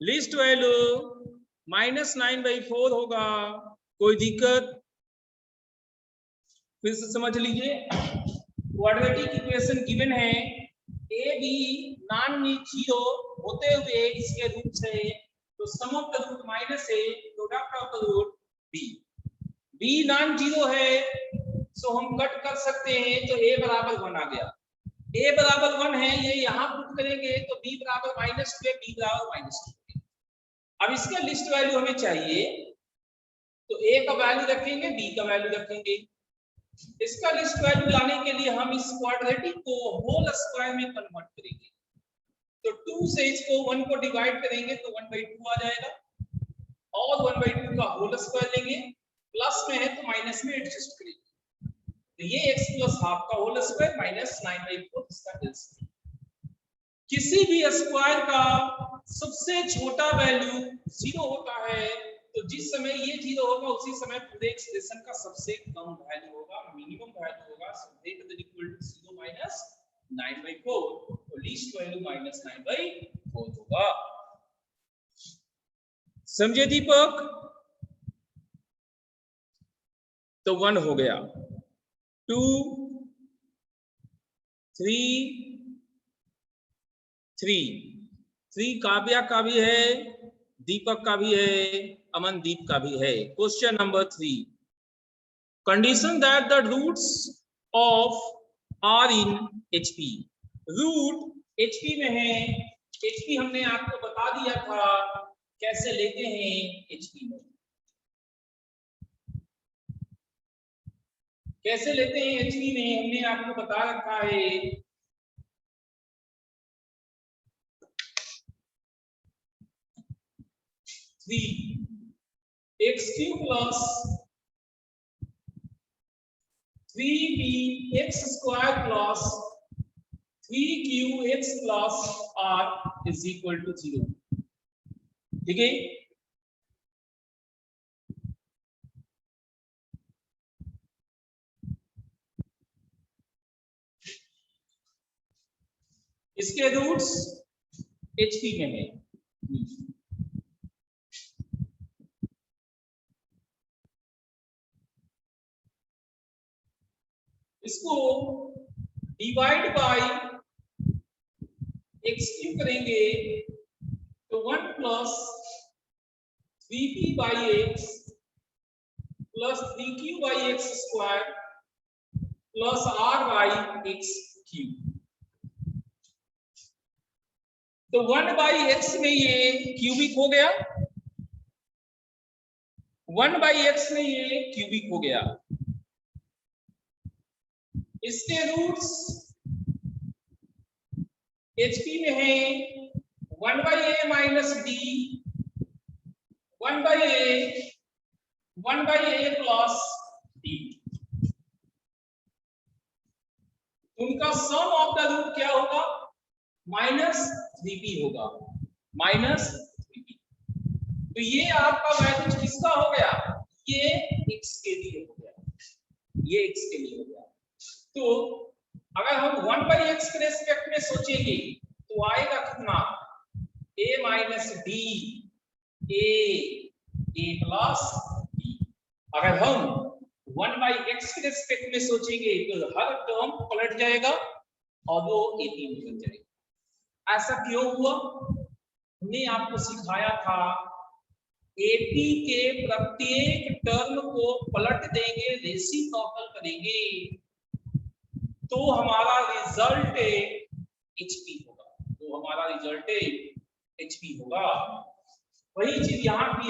Least value -9/4 होगा। कोई दिक्कत? फिर से समझ लीजिए, क्वाड्रेटिक इक्वेशन गिवन है, ए बी नॉन जीरो होते हुए इसके रूट से, तो sum of the root minus a product of the root b. B non zero है, सो हम कट कर सकते हैं, तो a बराबर 1 आ गया। a बराबर 1 है, ये यहां पुट करेंगे तो b बराबर -2 है, b बराबर -2। अब इसका लिस्ट वैल्यू हमें चाहिए, तो a का वैल्यू रखेंगे, b का वैल्यू रखेंगे। इसका लिस्ट वैल्यू लाने के लिए हम इस क्वाड्रेटिक को होल स्क्वायर में कन्वर्ट करेंगे। तो 2 से इसको 1 को डिवाइड करेंगे तो 1/2 आ जाएगा, और 1/2 का होल स्क्वायर लेंगे, प्लस में है तो माइनस में एडजस्ट करेंगे। तो ये x + ½ का होल स्क्वायर -9/4 इसका LCM। किसी भी स्क्वायर का सबसे छोटा वैल्यू 0 होता है, तो जिस समय ये 0 होगा उसी समय पूरे एक्सप्रेशन का सबसे कम वैल्यू होगा, मिनिमम वैल्यू होगा। So greater than equal to 0 - 9/4, तो लीस्ट वैल्यू -9/4 होगा। समझे दीपक? तो 1 हो गया, 2 3 काव्या का भी है, दीपक का भी है, अमनदीप का भी है। Question number 3, condition that the roots of are in HP। Root HP में है, HP हमने आपको बता दिया था कैसे लेते हैं। HP में कैसे लेते हैं, HP में हमने आपको बता रखा है। x³ + 3bx² + 3qx + r = 0। ठीक है, इसके रूट्स HP में है। इसको डिवाइड बाय x³ करेंगे तो 1 + 3p/x + 3q/x² + r/x³। तो 1/x में ये क्यूबिक हो गया, 1/x में ये क्यूबिक हो गया। इसके रूट्स HP में है 1/a - d, 1/a + d। उनका सम ऑफ द रूट क्या होगा? -3p होगा, -3p। तो ये आपका वैल्यू किसका हो गया? ये x के लिए हो गया, ये x के लिए हो गया। तो अगर हम 1/x के रेस्पेक्ट में सोचेंगे तो आएगा कितना? a - d, a + d। अगर हम 1/x के रेस्पेक्ट में सोचेंगे तो हर टर्म पलट जाएगा और वो 18 बन जाएगा। ऐसा क्यों हुआ? हमने आपको सिखाया था 80 के प्रत्येक टर्म को पलट देंगे, रेसिप्रोकल करेंगे, तो हमारा रिजल्ट HP होगा, तो हमारा रिजल्ट HP होगा। वही चीज यहाँ भी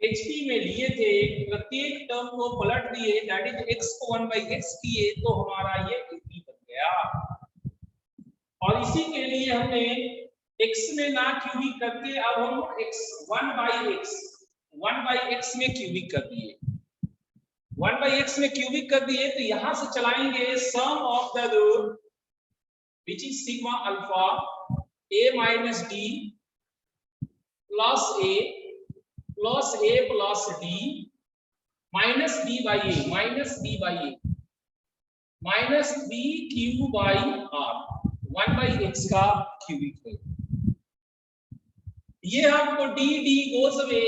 HP में लिए थे, प्रत्येक टर्म को पलट दिए, दैट इज x को 1/x किए, तो हमारा ये HP बन गया। और इसी के लिए हमने x में ना क्यूबिक करके अब हम 1/x में क्यूबिक कर दिए, 1/x में क्यूबिक कर दिए। तो यहां से चलाएंगे sum of the root which is sigma alpha a - d + a + d - d/a -3q/r 1/x का क्यूबिक है। ये आपको डी डी गोस अवे,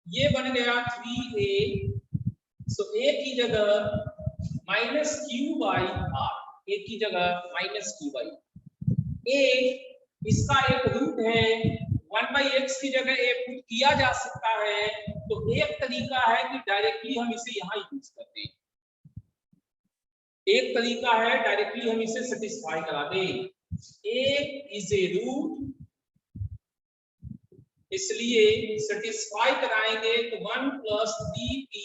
ये बन गया 3a, सो a की जगह minus q by r, a की जगह माइनस क्यू बाई, a इसका एक रूट है, 1/x की जगह a पुट किया जा सकता है, तो एक तरीका है कि डायरेक्टली हम इसे यहाँ यूज करते हैं, एक तरीका है डायरेक्टली हम इसे सेटिस्फाई करा दें, a इज ए रूट, इसलिए सेटिस्फाई कराएंगे तो 1 + 3pa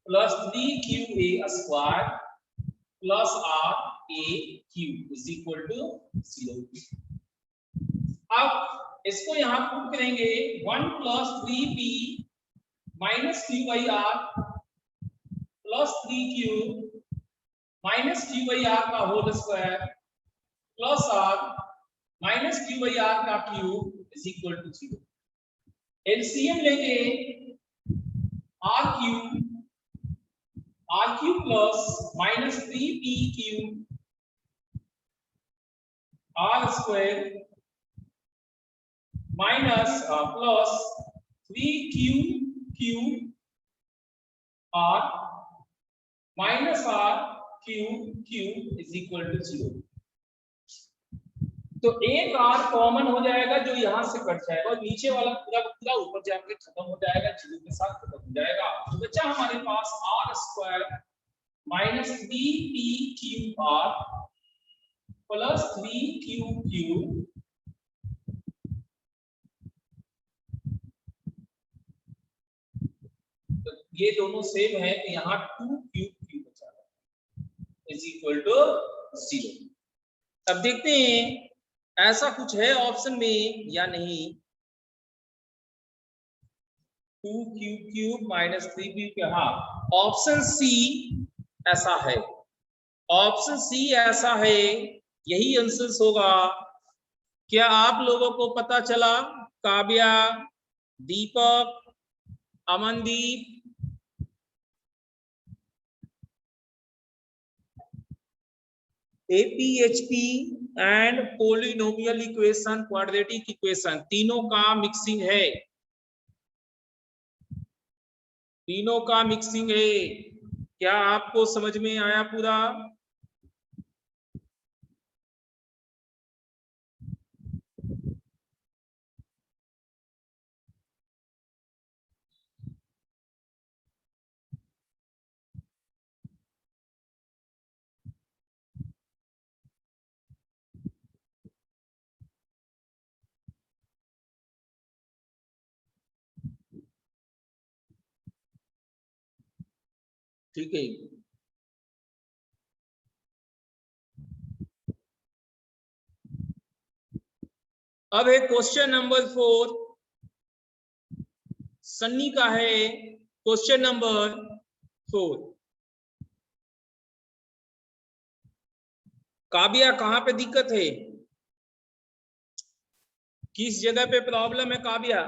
+ 3qa square plus r a cube is equal to 0। अब इसको यहां पुट करेंगे 1 + 3p - q/r plus 3q - q/r का whole square plus r - q/r का cube is equal to 0। LCM लेंगे r cube plus -3p³ r square minus plus 3q³ r minus r cube is equal to 0। तो एक r common हो जाएगा जो यहां से कट जाएगा और नीचे वाला पूरा पूरा ऊपर जाकर खत्म हो जाएगा, 0 के साथ खत्म हो जाएगा। तो बचा हमारे पास r square minus 3p³ plus 3q³, तो ये दोनों सेम है, तो यहाँ 2q³ बचा इज इक्वल टू 0। अब देखते हैं ऐसा कुछ है ऑप्शन में या नहीं। 2q³ माइनस 3p, हाँ ऑप्शन सी ऐसा है, ऑप्शन सी ऐसा है, यही आंसर होगा। क्या आप लोगों को पता चला? Kavya, Deepak, Amandeep, APHP and polynomial equation, quadratic equation, तीनों का मिक्सिंग है, तीनों का मिक्सिंग है। क्या आपको समझ में आया पूरा? ठीक है, अब है क्वेश्चन नंबर 4, सन्नी का है क्वेश्चन नंबर 4। काव्या कहां पे दिक्कत है, किस जगह पे प्रॉब्लम है काव्या?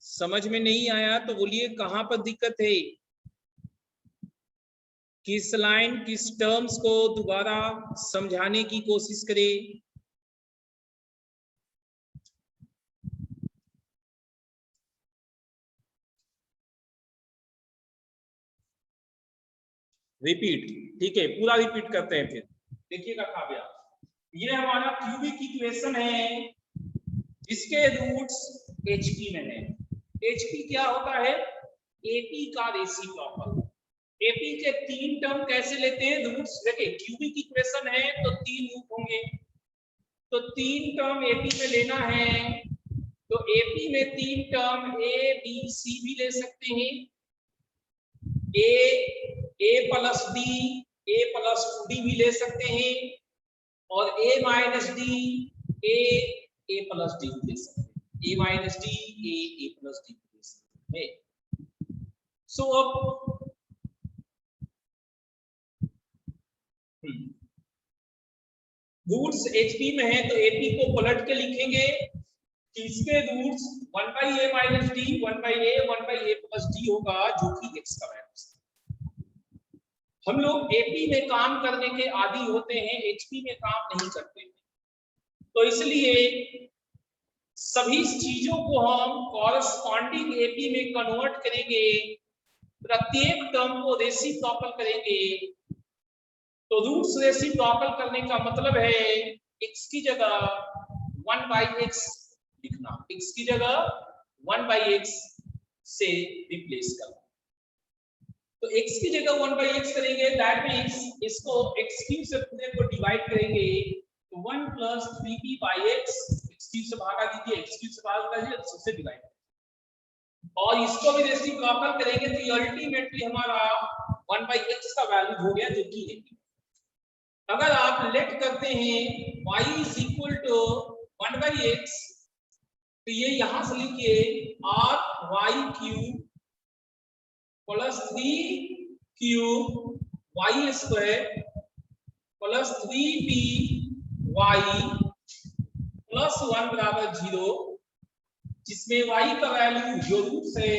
समझ में नहीं आया तो बोलिए कहां पर दिक्कत है, किस लाइन किस टर्म्स को दोबारा समझाने की कोशिश करें। रिपीट, ठीक है पूरा रिपीट करते हैं फिर। देखिएगा काव्या, ये हमारा क्यूबिक इक्वेशन है जिसके रूट्स HP में है। HP क्या होता है? AP का रेसिप्रोकल। AP के 3 टर्म कैसे लेते हैं रूट्स? देखिए क्यूबिक इक्वेशन है तो 3 रूट होंगे, तो 3 टर्म AP में लेना है, तो AP में 3 टर्म A B C भी ले सकते हैं, A plus D, A plus 2D भी ले सकते हैं, और A minus D, A plus D भी ले सकते हैं, A minus D, A plus D भी ले सकते हैं। सो अब रूट्स HP में है तो AP को पलट के लिखेंगे, इसके roots 1/a minus d, 1/a, 1/a plus d होगा, जो कि x का वैल्यू है। हम लोग एपी में काम करने के आदी होते हैं, एचपी में काम नहीं करते हैं, तो इसलिए सभी चीजों को हम कॉरस्पॉन्डिंग एपी में कन्वर्ट करेंगे, प्रत्येक टर्म को रेसिप्रोकल करेंगे। तो रूट्स रेसिप्रोकल करने का मतलब है x की जगह 1/x लिखना, x की जगह 1/x से रिप्लेस करना। तो x की जगह 1/x करेंगे, दैट मींस इसको x³ से पूरे को डिवाइड करेंगे, तो 1 + 3p/x, x³ से भागा दीजिए, x³ से भागा दीजिए, तो सबसे डिवाइड, और इसको भी रेसिप्रोकल करेंगे, तो ये अल्टीमेटली हमारा 1/x का वैल्यू हो गया, जो कि है। अगर आप लेट करते हैं y = 1/x, तो ये यहां से लिखिए ry³ + 3³ y² + 3py + 1 = 0, जिसमें y का वैल्यू जो रूट्स है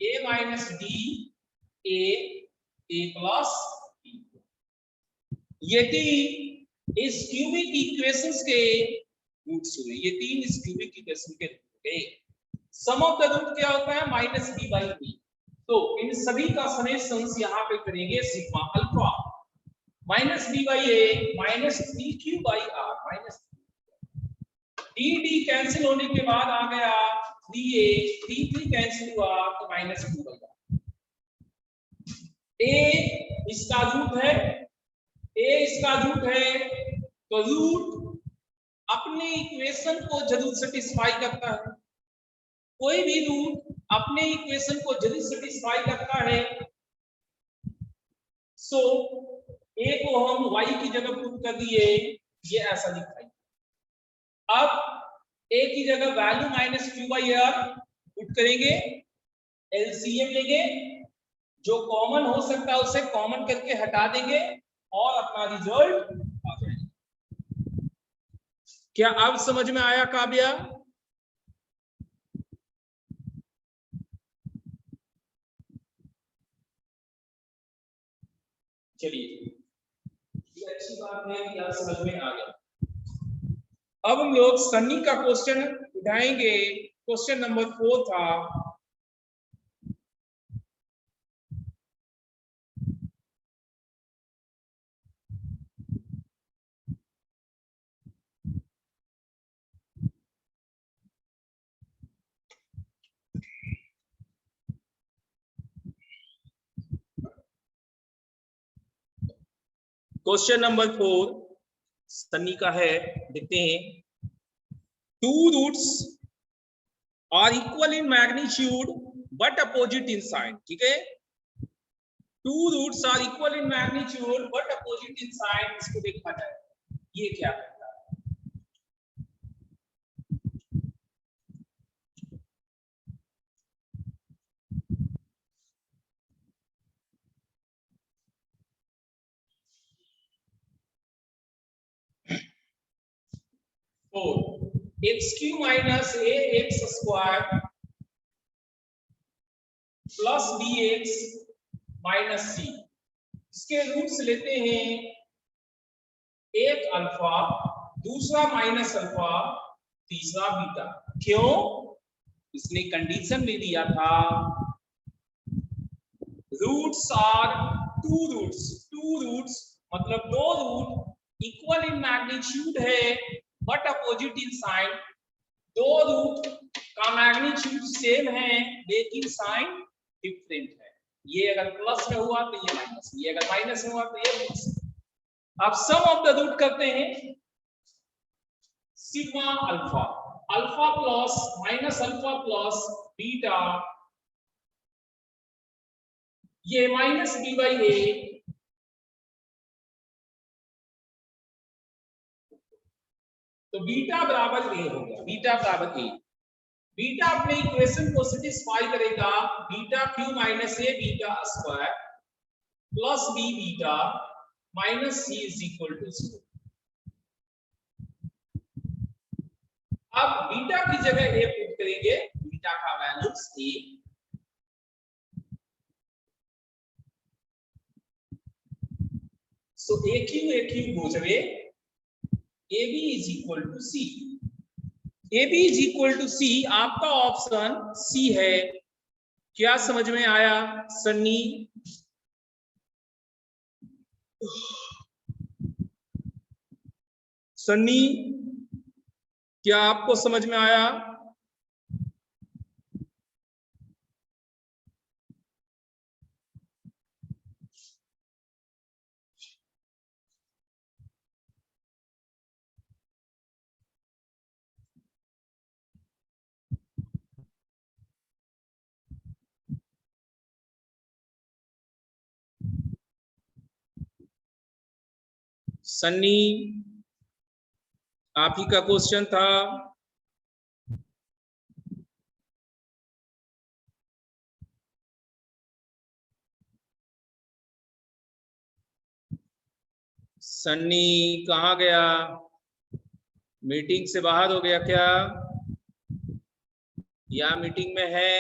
a - d a + b। ये तीन इस क्यूबिक इक्वेशंस के रूट्स हुए, ये तीन इस क्यूबिक इक्वेशन के रूट है। सम ऑफ द रूट क्या होता है? -b/b। तो इन सभी का समेशन यहाँ पे करेंगे sigma alpha -b/a -3q/r dd cancel होने के बाद आ गया 3a, 3 कैंसिल हुआ तो -2/r। a इसका रूट है, a इसका रूट है, तो रूट अपने इक्वेशन को जरूर सेटिस्फाई करता है, कोई भी रूट अपने इक्वेशन को जरूर सेटिस्फाई करता है। सो a को हम y की जगह पुट कर दिए, ये ऐसा दिखाई। अब a की जगह वैल्यू -q/r पुट करेंगे, एलसीएम लेंगे, जो कॉमन हो सकता है उसे कॉमन करके हटा देंगे और अपना रिजल्ट आ जाएगा। क्या अब समझ में आया काव्या? चलिए, ये अच्छी बात है कि आप समझ में आ गया। अब हम लोग सन्नी का क्वेश्चन उठाएंगे, क्वेश्चन नंबर 4 था। क्वेश्चन नंबर 4 सन्नी का है, देखते हैं। 2 roots are equal in magnitude but opposite in sign, ठीक है। 2 roots are equal in magnitude but opposite in sign, इसको देखा जाए ये क्या है। x³ - ax² + bx - c, इसके रूट्स लेते हैं, एक अल्फा, दूसरा -अल्फा, तीसरा बीटा। क्यों? इसने कंडीशन में दिया था रूट्स आर 2 रूट्स मतलब 2 रूट इक्वल इन मैग्नीट्यूड है but opposite in sign. 2 root का मैग्नीट्यूड सेम है लेकिन साइन डिफरेंट है। ये अगर प्लस में हुआ तो ये माइनस, ये अगर माइनस में हुआ तो ये प्लस। अब सम ऑफ द रूट करते हैं, sigma alpha, alpha plus -alpha plus beta, ये -b/a, तो बीटा बराबर a हो गया, बीटा बराबर a। बीटा अपने इक्वेशन को सेटिस्फाई करेगा, β³ - a β² + b बीटा - c = 0। अब बीटा की जगह a पुट करेंगे, बीटा का value a, So AQ goes away. AB is equal to C. AB is equal to C. आपका ऑप्शन C है। क्या समझ में आया सन्नी? सन्नी, क्या आपको समझ में आया? सन्नी, आप ही का क्वेश्चन था। सन्नी कहाँ गया? मीटिंग से बाहर हो गया क्या या मीटिंग में है?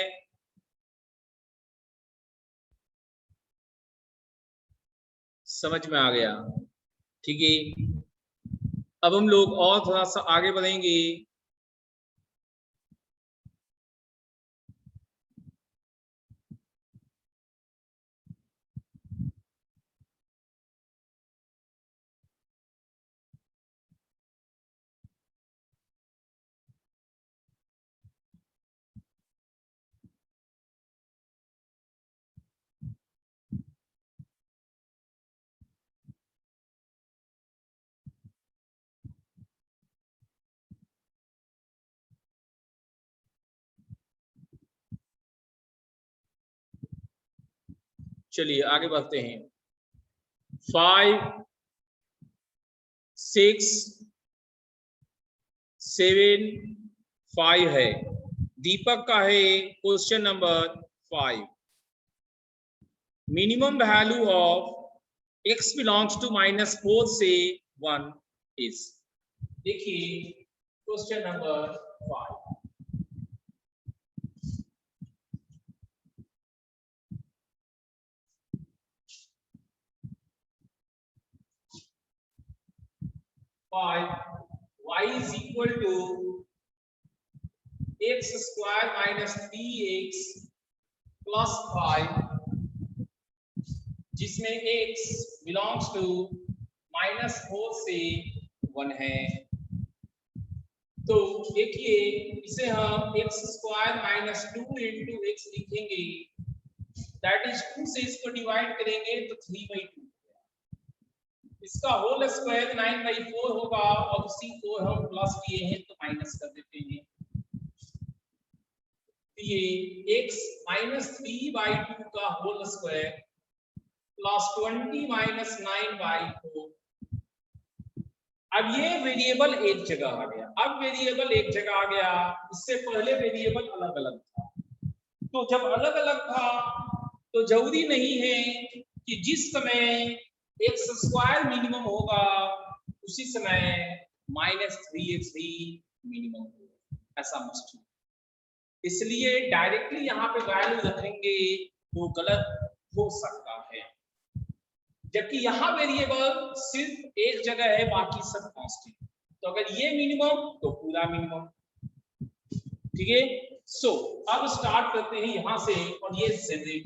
समझ में आ गया? ठीक है, अब हम लोग और थोड़ा सा आगे बढ़ेंगे। चलिए आगे बढ़ते हैं। 5, 6, 7, 5 है। दीपक का है question number 5। Minimum value of x belongs to -4 से 1 इज। देखिए question number 5। y is equal to x square minus 3x plus 5, जिसमें x belongs to -4 से 1 है। तो देखिए इसे हम x square minus 2 into x लिखेंगे, दैट इज 2 से इसको डिवाइड करेंगे तो 3/2। इसका होल स्क्वायर 9/4 होगा और उसी को हम प्लस किए हैं तो माइनस कर देते हैं। ये x -3/2 का होल स्क्वायर प्लस 20 - 9/4। अब ये वेरिएबल एक जगह आ गया। अब वेरिएबल एक जगह आ गया, इससे पहले वेरिएबल अलग अलग था। तो जब अलग अलग था तो जरूरी नहीं है कि जिस समय x स्क्वायर मिनिमम होगा उसी समय -3x भी मिनिमम होगा, ऐसा मस्ट है। इसलिए डायरेक्टली यहाँ पे वैल्यू रखेंगे तो गलत हो सकता है, जबकि यहाँ वेरिएबल सिर्फ एक जगह है, बाकी सब कांस्टेंट। तो अगर ये मिनिमम तो पूरा मिनिमम। ठीक है, सो अब स्टार्ट करते हैं यहाँ से और ये जनरेट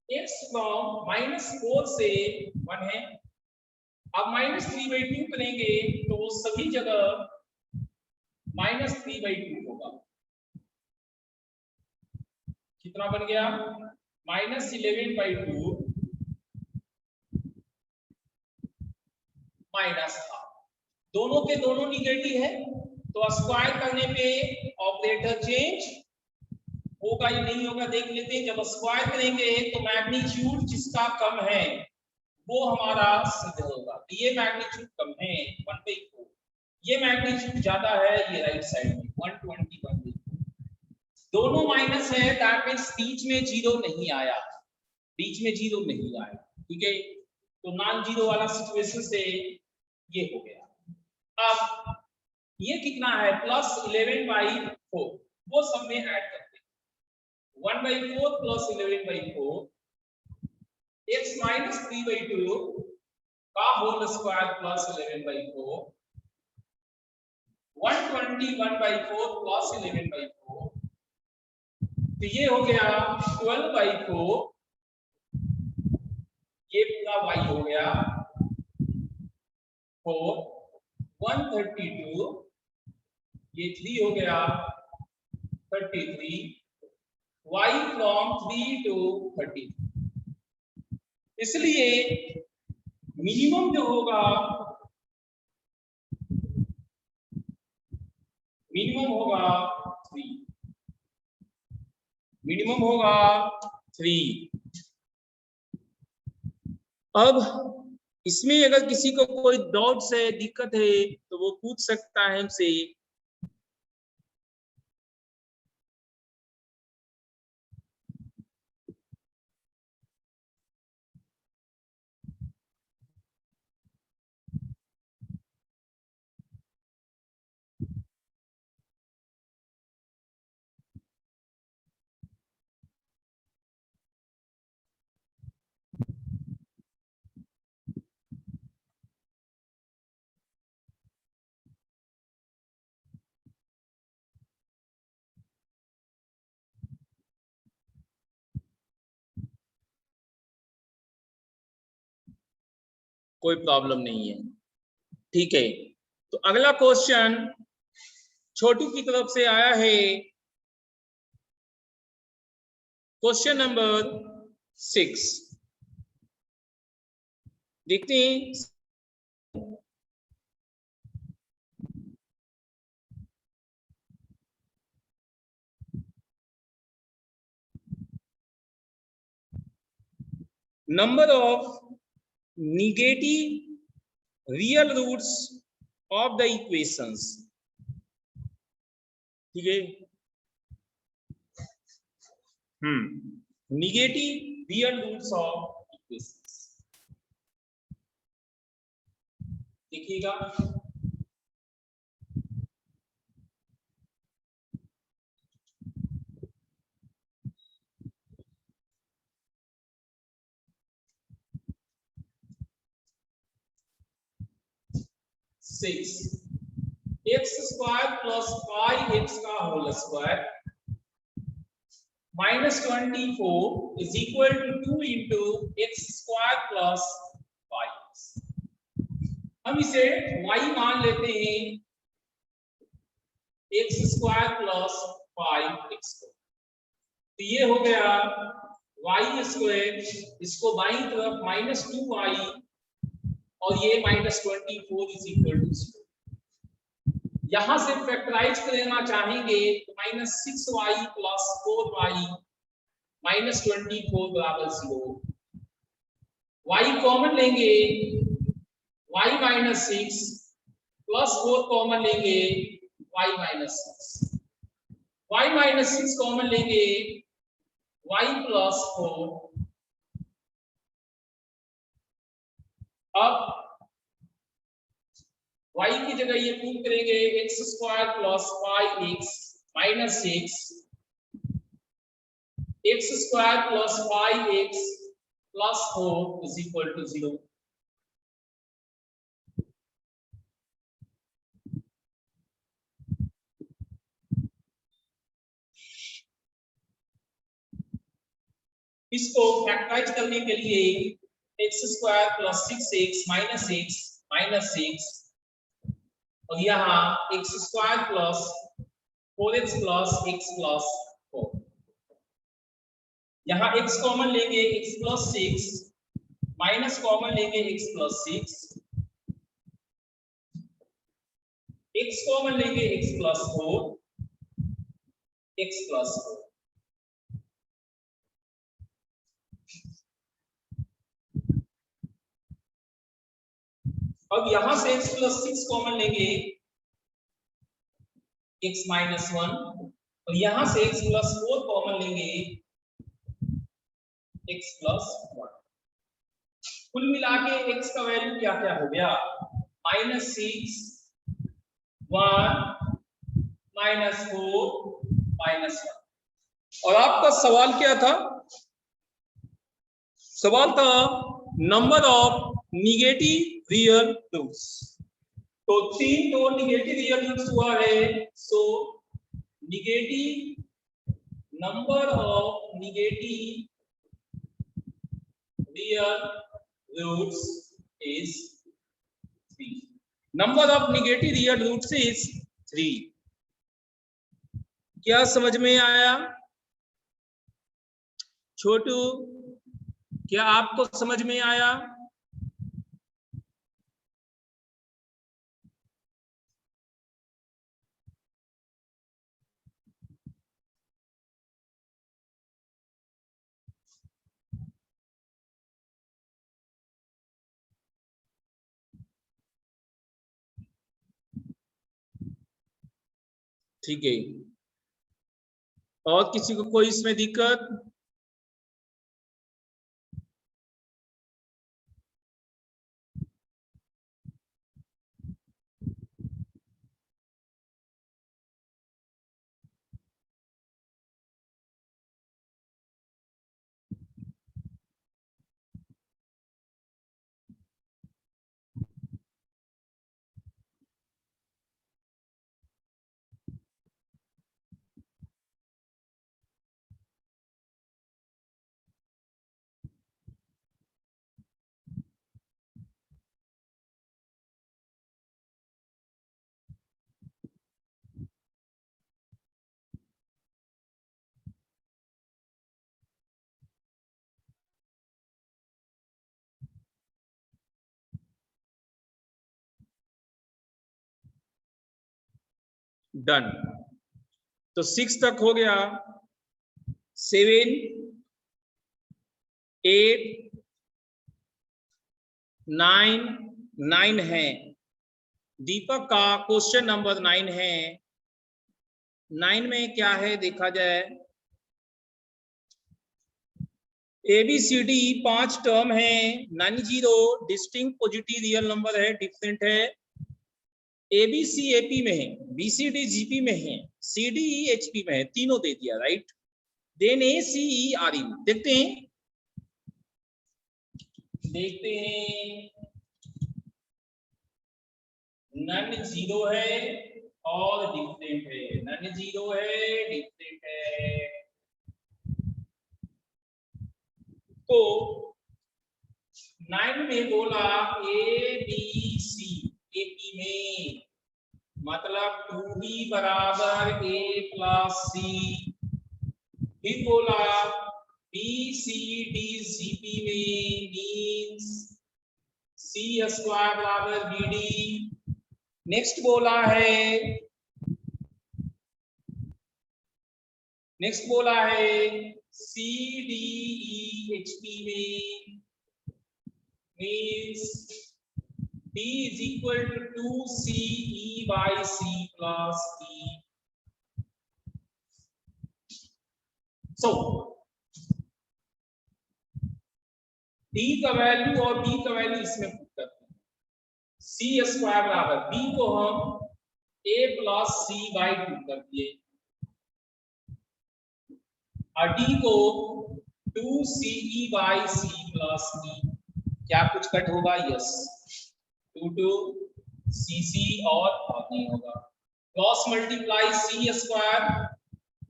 x फ्रॉम -4 से 1 है। अब -3/2 करेंगे तो सभी जगह -3/2 होगा। कितना बन गया? -11/2 माइनस था। दोनों के दोनों निगेटिव है तो स्क्वायर करने पे ऑपरेटर चेंज होगा या नहीं होगा देख लेते हैं। जब स्क्वायर करेंगे तो मैग्नीट्यूड जिसका कम है वो हमारा सिद्ध होगा। ये मैग्नीट्यूड कम है 1/4, ये मैग्नीट्यूड ज्यादा है ये राइट साइड में 121/4। दोनों माइनस है, दैट मींस बीच में जीरो नहीं आया, बीच में जीरो नहीं आया। ठीक है, तो नॉन जीरो वाला सिचुएशन से ये हो गया। अब ये कितना है? +11/4, वो सब में ऐड करते हैं। 1/4 + 11/4 x -3/2 का होल स्क्वायर प्लस 11/4, 121/4 प्लस 11/4, तो ये हो गया 12/4, ये पूरा y हो गया 4, 132, ये 3 हो गया 33, y फ्रॉम 3 to 30। इसलिए मिनिमम जो होगा, मिनिमम होगा 3, मिनिमम होगा 3। अब इसमें अगर किसी को कोई डाउट्स है, दिक्कत है, तो वो पूछ सकता है हमसे। कोई प्रॉब्लम नहीं है, ठीक है। तो अगला क्वेश्चन छोटू की तरफ से आया है, क्वेश्चन नंबर 6, देखते हैं। Number of negative real roots of the equations, ठीक है। Negative real roots of equations, देखिएगा। एक्स स्क्वायर प्लस 5x का whole square -24 is equal to 2 into x square plus 5। हम इसे y मान लेते हैं, एक्स स्क्वायर प्लस 5x को, तो ये हो गया y स्क्वायर, इसको बाईं तरफ -2y और ये -24 इज इक्वल टू 0। यहां से फैक्टराइज करना चाहेंगे तो -6y प्लस 4y -24 बराबर 0। y कॉमन लेंगे, y -6 प्लस 4 कॉमन लेंगे, y -6, y -6 कॉमन लेंगे, y प्लस 4। अब y की जगह ये प्रूव करेंगे, x square plus 5x minus 6, x square plus 5x plus 4 is equal to 0। इसको फैक्टराइज करने के लिए x square plus 6x minus 6 और यहाँ x square plus 4x plus x plus 4, यहाँ x कॉमन लेंगे, x प्लस 6 माइनस कॉमन लेंगे, x plus 6, x common लेंगे, x प्लस 4, x प्लस 4। अब यहां से x प्लस 6 कॉमन लेंगे, x माइनस 1, और यहां से x प्लस 4 कॉमन लेंगे, x प्लस 1। कुल मिला के x का वैल्यू क्या क्या हो गया, -6, 1, -4, -1। और आपका सवाल क्या था? सवाल था number of negative real roots. तो 3 तो निगेटिव रियल रूट्स हुआ है। So negative number of negative real roots is 3. Number of negative real roots is 3. क्या समझ में आया छोटू? क्या आपको समझ में आया? ठीक है, और किसी को कोई इसमें दिक्कत? डन। तो 6 तक हो गया। 7, 8, 9 है। दीपक का क्वेश्चन नंबर 9 है। 9 में क्या है देखा जाए। ABCD 5 टर्म है। 90 डिस्टिंक्ट पॉजिटिव रियल नंबर है, डिफरेंट है। ABC AP में है, BCD GP में है, CDE HP में है, तीनों दे दिया, राइट। देन ACE RE में देखते हैं नन 0 है और डिफरेंट है, नन 0 है, डिफरेंट है। तो 9 में बोला ABC AP में, मतलब 2B बराबर A प्लस C। फिर बोला BCD CP में मीन्स C स्क्वायर बराबर BD। नेक्स्ट बोला है CDE HP में means D is equal to 2CE by C plus E। So D का वैल्यू और B का वैल्यू इसमें पुट करते हैं। C स्क्वायर बराबर B को हम A प्लस C बाई 2 कर दिए और D को 2CE by C plus E। क्या कुछ कट होगा? यस, 2 CC और नहीं होगा। Cross multiply C square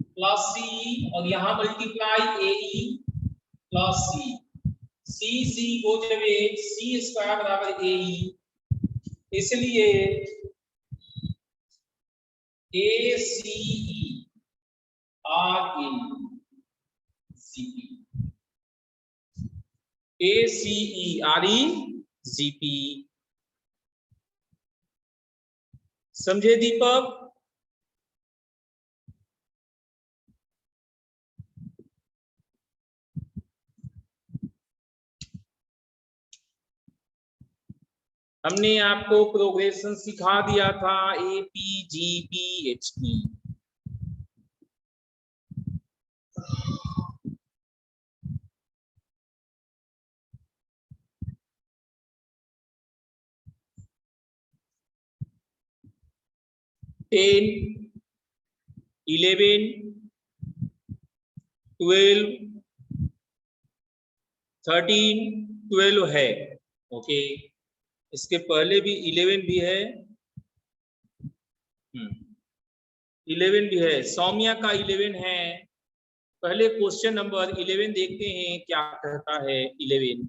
plus CE और यहाँ multiply AE plus C। C को जब C स्क्वायर बराबर AE, इसलिए ACE R in CP, ACE R in CP। समझे दीपक? हमने आपको प्रोग्रेशन सिखा दिया था APGPHP। टेन 11 12 13 12 है, ओके, इसके पहले भी 11 भी है, 11 भी है, सौम्या का 11 है। पहले क्वेश्चन नंबर 11 देखते हैं क्या कहता है 11।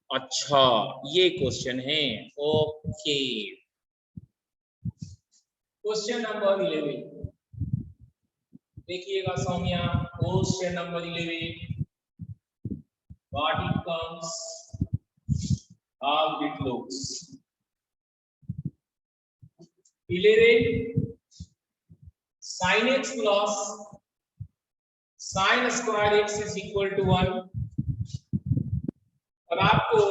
अच्छा, ये क्वेश्चन है, ओके। क्वेश्चन नंबर 11 देखिएगा Saumya, question number 11 what it comes, how it looks. 11 sin x plus sin square x is equal to 1। और आपको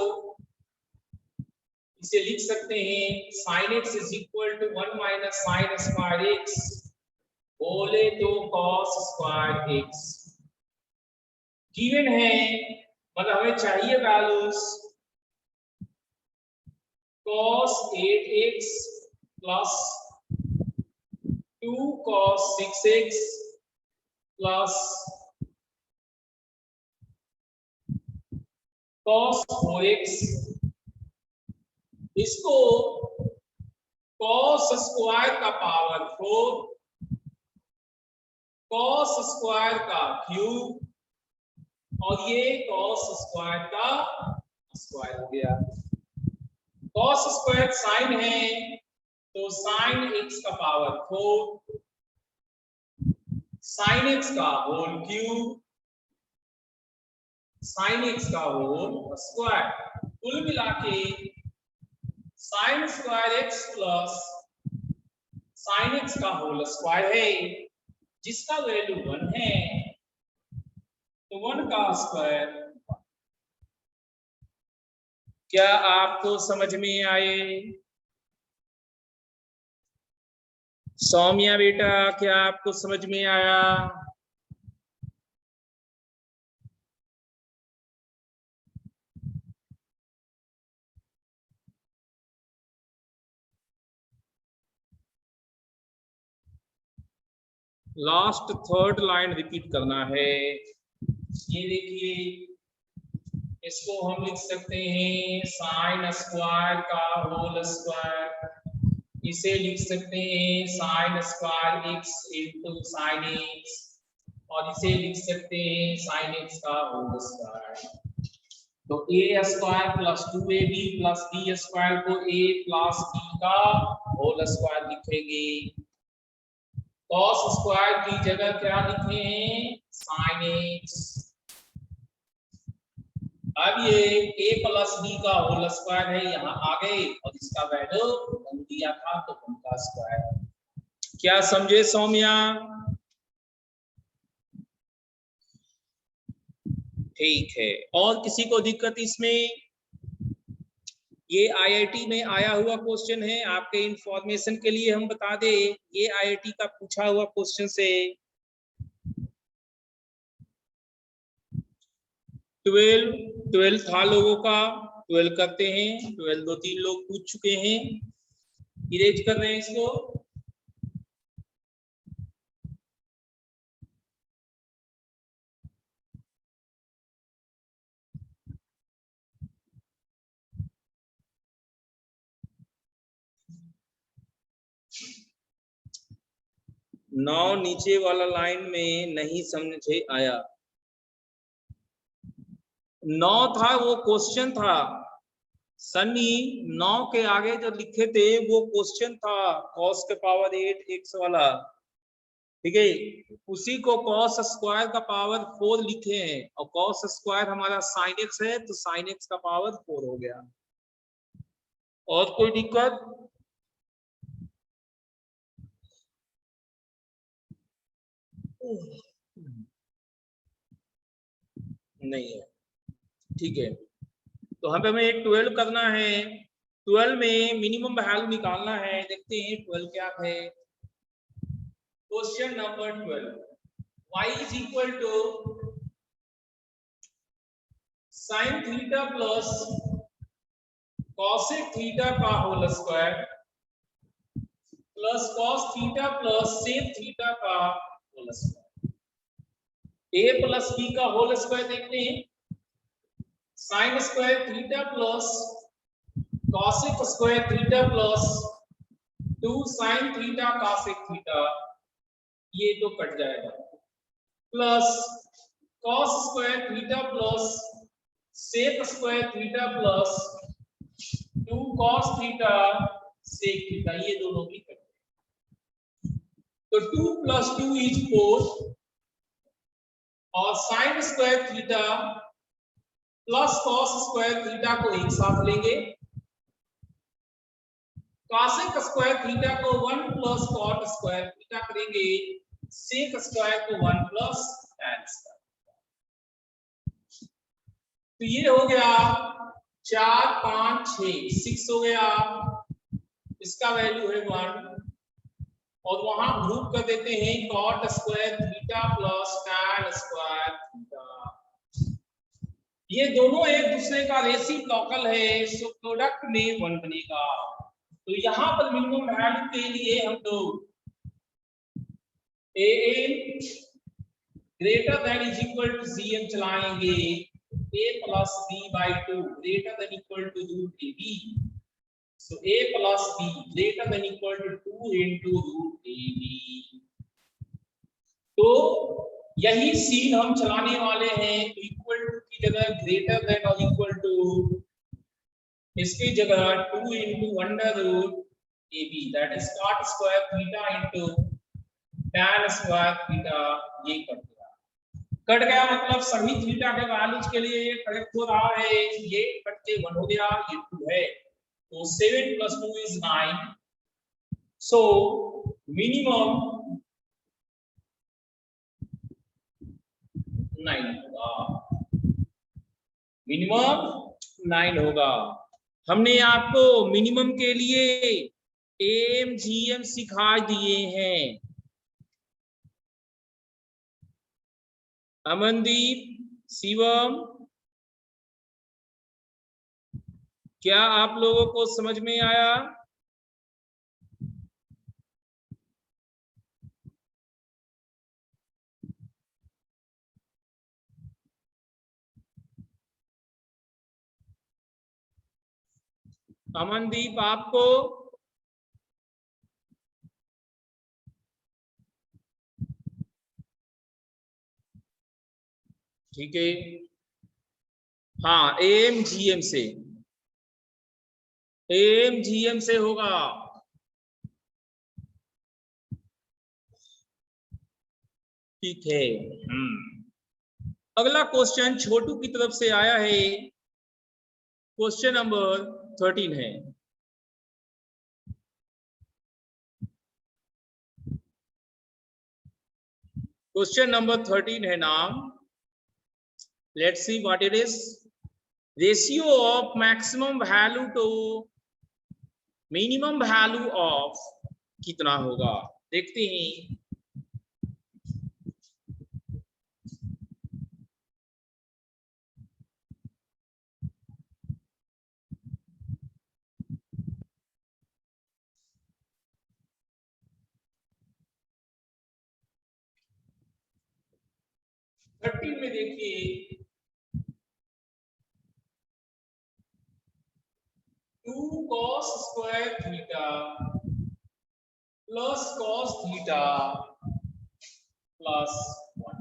इसे लिख सकते हैं sin x is equal to 1 minus sin square x बोले तो cos square x गिवन है, मतलब हमें चाहिए values cos 8x plus 2 cos 6x plus cos 4x, इसको cos स्क्वायर का पावर 4, cos स्क्वायर का क्यूब और ये cos स्क्वायर का स्क्वायर हो गया। cos स्क्वायर साइन है तो sin x का पावर 4, sin x का होल क्यूब, sin x का होल स्क्वायर, कुल मिला के sin square x plus sin x का होल स्क्वायर है, जिसका वैल्यू 1 है, तो 1 का स्क्वायर। क्या आपको समझ में आए सौम्या बेटा, क्या आपको समझ में आया? लास्ट थर्ड लाइन रिपीट करना है। ये देखिए, इसको हम लिख सकते हैं साइन स्क्वायर का होल स्क्वायर, इसे लिख सकते हैं sine square x into sine x, और इसे लिख सकते हैं साइन x का होल स्क्वायर। तो a square plus 2ab plus b square को a प्लस b का होल स्क्वायर लिखेंगे। cos स्क्वायर की जगह क्या लिखे हैं, sin x। अब ये a प्लस b का होल स्क्वायर है, यहाँ आ गए और इसका वैल्यू 1 दिया था तो 1 का स्क्वायर। क्या समझे सौम्या? ठीक है, और किसी को दिक्कत इसमें? ये आईआईटी में आया हुआ क्वेश्चन है, आपके इंफॉर्मेशन के लिए हम बता दें, ये आईआईटी का पूछा हुआ क्वेश्चन से 12 था लोगों का, 12 करते हैं, 12 2-3 लोग पूछ चुके हैं, इरेज कर रहे हैं इसको। नौ नीचे वाला लाइन में नहीं समझे आया, 9 था वो क्वेश्चन था सनी, 9 के आगे जो लिखे थे वो क्वेश्चन था cos के पावर 8 x वाला, ठीक है, उसी को cos स्क्वायर का पावर 4 लिखे हैं, और cos स्क्वायर हमारा sin x है तो sin x का पावर 4 हो गया। और कोई दिक्कत? नहीं है, ठीक है। तो हमें 12 करना है, 12 में मिनिमम वैल्यू निकालना है, देखते हैं 12 क्या है। Question number 12, y is equal to sine theta plus cosec theta का whole square plus cos theta plus sec theta का whole square. a plus b का होल स्क्वायर देखते हैं, sine square theta plus cosec square theta plus 2 sine theta cosec theta, ये तो cut जाएगा, plus cos square theta plus sec square theta plus 2 cos theta sec theta, ये दोनों भी cut जाएगा। तो 2 + 2 = 4 और sign square theta plus cos square theta को एक साथ लेंगे, कॉसेक स्क्वायर थीटा को 1 + कॉट स्क्वायर थीटा करेंगे, सेक स्क्वायर को 1 + tan स्क्वायर। तो ये हो गया 4 5 6 6 हो गया, इसका वैल्यू है 1 और वहां ग्रुप कर देते हैं cot square theta plus tan square theta. ये दोनों एक दूसरे का रेसिप्रोकल है, सो प्रोडक्ट में 1 बनेगा। तो यहाँ पर मिनिमम वैल्यू के लिए हम लोग an greater than = cm चलाएंगे, a + b/2 greater than = √ab, so a + b greater than = 2 × √ab। तो यही सीन हम चलाने वाले हैं, इक्वल टू की जगह ग्रेटर देन और इक्वल टू, इसकी जगह 2 × √ab, that is cot square theta × tan square theta. ये कट गया मतलब सभी थीटा के वैल्यूज के लिए ये करेक्ट हो रहा है, ये कट के 1 हो गया, ये 2 है, तो 7 + 2 = 9, सो मिनिमम 9 होगा, मिनिमम 9 होगा। हमने आपको मिनिमम के लिए एम जीएम सिखा दिए हैं। अमनदीप, शिवम, क्या आप लोगों को समझ में आया? अमनदीप आपको? ठीक है, हाँ एम जीएम से, एम जीएम से होगा। ठीक है, अगला क्वेश्चन छोटू की तरफ से आया है, क्वेश्चन नंबर 13 है। क्वेश्चन नंबर 13 है नाम, let's see what it is. Ratio of maximum value to minimum value of कितना होगा, देखते हैं। में देखिए 2 cos square theta plus cos theta plus 1।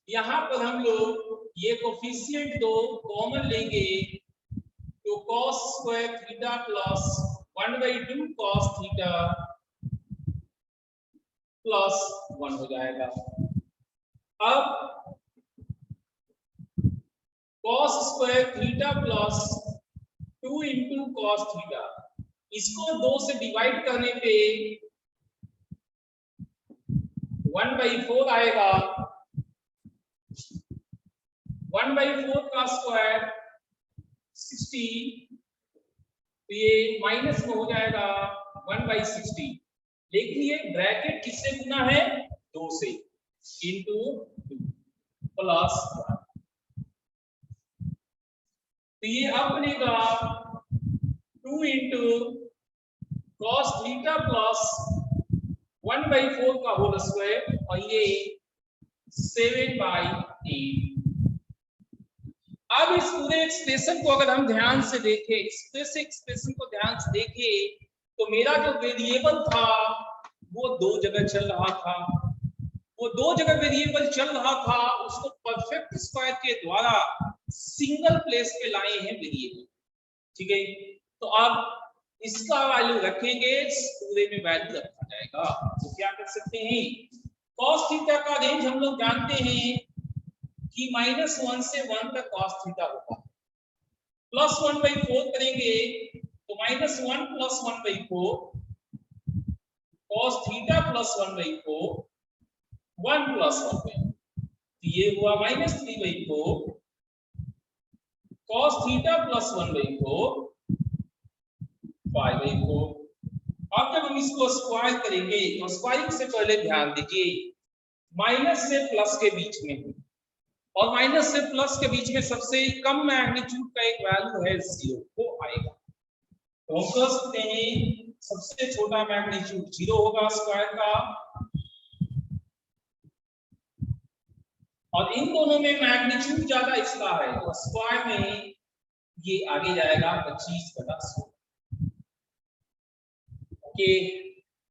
यहां पर हम लोग ये कोफिशिएंट दो कॉमन लेंगे, तो cos square theta plus 1/2 cos theta plus 1 हो जाएगा। अब cos square theta plus 2 × cos theta, इसको 2 से डिवाइड करने पे 1/4 आएगा। 1/4 का स्क्वायर 60, तो ये माइनस में हो जाएगा 1/60, लेकिन ये ब्रैकेट किससे गुना है, 2 से, इंटू 2 प्लस 1। तो ये अब बनेगा 2 × cos थीटा प्लस 1/4 का होल स्क्वायर, और ये 7/8। अब इस पूरे एक्सप्रेशन को अगर हम ध्यान से देखें, एक्सप्रेशन को ध्यान से देखें, तो मेरा जो वेरिएबल था वो दो जगह चल रहा था। वो दो जगह वेरिएबल चल रहा था, उसको परफेक्ट स्क्वायर के द्वारा सिंगल प्लेस पे लाए हैं वेरिएबल। ठीक है, तो अब इसका वैल्यू रखेंगे, पूरे में वैल्यू रखा जाएगा। तो क्या कर सकते हैं, cos थीटा का रेंज हम लोग जानते हैं कि -1 से 1 तक cos थीटा होगा। +1/4 करेंगे तो -1 + 1/4 cos थीटा +1/4 1 + 1/4, तो ये हुआ -3/4 cos थीटा +1/4 5/4। अब जब हम इसको स्क्वायर करेंगे तो स्क्वायरिंग से पहले ध्यान दीजिए, माइनस से प्लस के बीच में है, और माइनस से प्लस के बीच में सबसे कम मैग्नीट्यूड का एक वैल्यू है 0, वो आएगा। तो हम कह सकते हैं सबसे छोटा मैग्नीट्यूड 0 होगा स्क्वायर का, और इन दोनों में मैग्नीट्यूड ज्यादा इसका है, तो स्क्वायर में ये आगे जाएगा 25/16। ओके,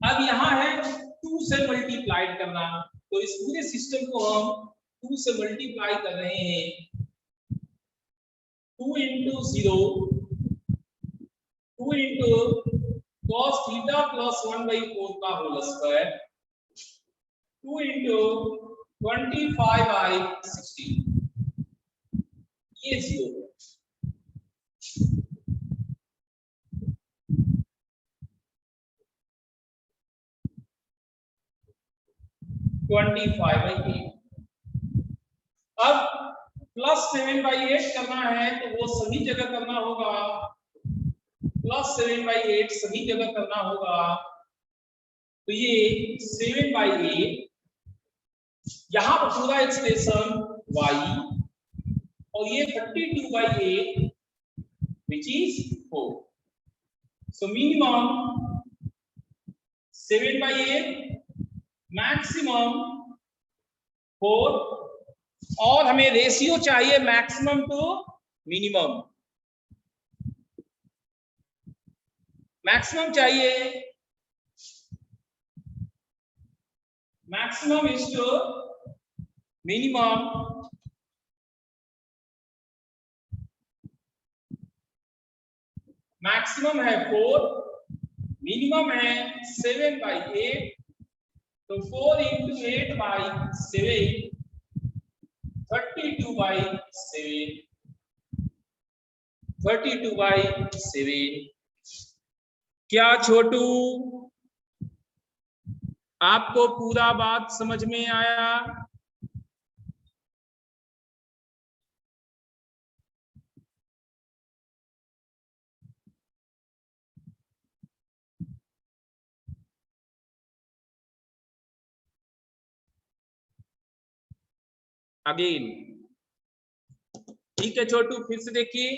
अब यहाँ है 2 से मल्टीप्लाइड करना, तो इस पूरे सिस्टम को हम 2 से मल्टीप्लाई कर रहे हैं। 2 × 0 2 × cos थीटा +1/4 का होल स्क्वायर 2 × 25/16, ये 0 है। अब +7/8 करना है तो वो सभी जगह करना होगा, +7/8 सभी जगह करना होगा। तो ये 7/8, यहां पर पूरा एक्सप्रेशन y, और ये 32/8 which is 4। So minimum 7/8, maximum 4, और हमें रेशियो चाहिए मैक्सिमम टू मिनिमम। मैक्सिमम चाहिए, maximum is to minimum. Maximum है 4, मिनिमम है 7/8, तो 4 × 8/7 32/7 32/7। क्या छोटू आपको पूरा बात समझ में आया? अगेन ठीक है छोटू, फिर से देखिए,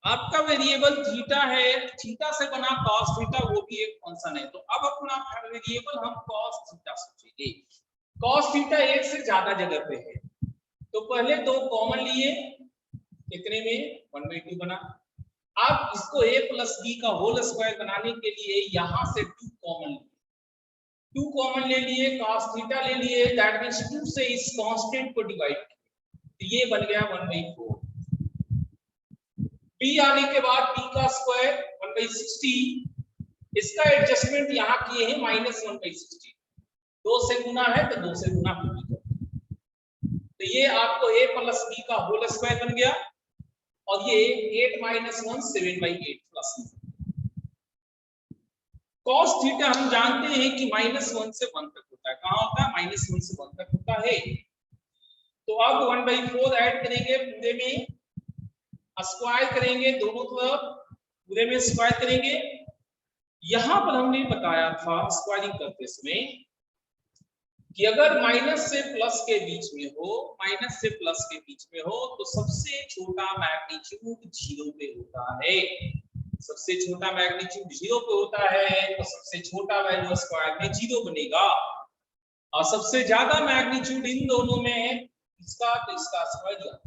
आपका वेरिएबल थीटा है, थीटा से बना cos थीटा, वो भी एक फंक्शन है। तो अब अपना वेरिएबल हम cos थीटा सोचेंगे। cos थीटा एक से ज्यादा जगह पे है, तो पहले दो कॉमन लिए, कितने में 1/2 बना। अब इसको a + b का होल स्क्वायर बनाने के लिए यहां से 2 कॉमन लिए, 2 कॉमन ले लिए, cos थीटा ले लिए, दैट मींस 2 से इस कांस्टेंट को डिवाइड किया, तो ये बन गया 1/4। b आने के बाद b का स्क्वायर 1/60, इसका एडजस्टमेंट यहाँ किए हैं -1/60, 2 से गुना है तो 2 से गुना होगी, तो ये आपको a + b का होल स्क्वायर बन गया, और ये 8 - 1 7/8 प्लस। cos थीटा हम जानते हैं कि -1 से 1 तक होता है, कहाँ होता है, -1 से 1 तक होता है। तो अब 1/4 ऐड करेंगे, पूरे में स्क्वायर करेंगे, दोनों तरफ पूरे में स्क्वायर करेंगे। यहां पर हमने बताया था स्क्वायरिंग करते समय कि अगर माइनस से प्लस के बीच में हो, माइनस से प्लस के बीच में हो, तो सबसे छोटा मैग्नीट्यूड 0 पे होता है। सबसे छोटा मैग्नीट्यूड 0 पे होता है, तो सबसे छोटा वैल्यू स्क्वायर में 0 बनेगा। और सबसे ज्यादा मैग्नीट्यूड इन दोनों में है इसका, तो इसका स्क्वायर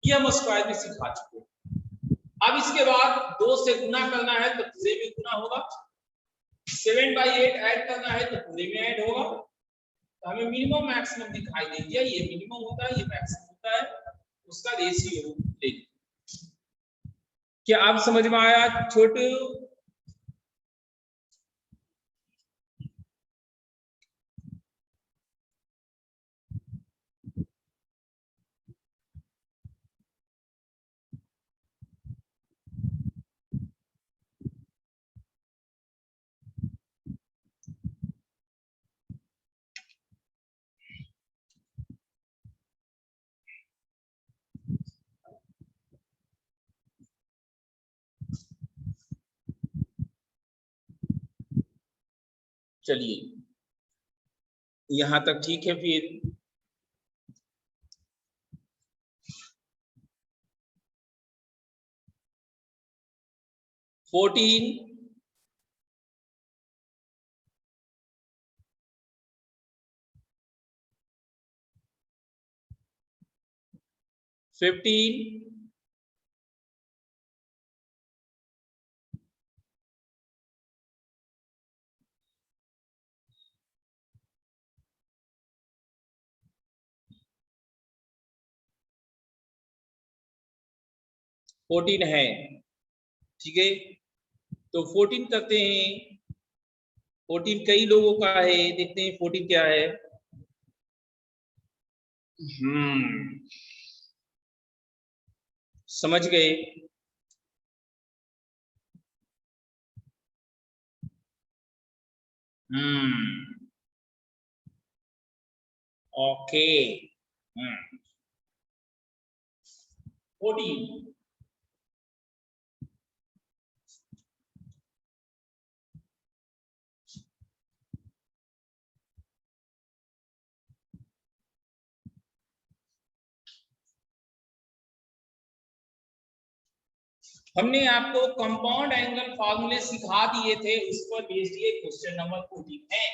ये हम स्क्वायर में सिखा चुके हैं। अब इसके बाद 2 से गुना करना है तो पूरे में गुना होगा, 7/8 ऐड करना है तो पूरे में ऐड होगा। तो हमें मिनिमम मैक्सिमम दिखाई दे दिया, ये मिनिमम होता है, ये मैक्सिमम होता है, उसका रेशियो ले। क्या आप समझ में आया छोटू? चलिए यहां तक ठीक है। फिर 14 15 14 है, ठीक है। तो 14 करते हैं, 14 कई लोगों का है, देखते हैं 14 क्या है। समझ गए? ओके। 14 हमने आपको कंपाउंड एंगल फॉर्मूले सिखा दिए थे, उस पर बेस्ड ये क्वेश्चन नंबर 14 है।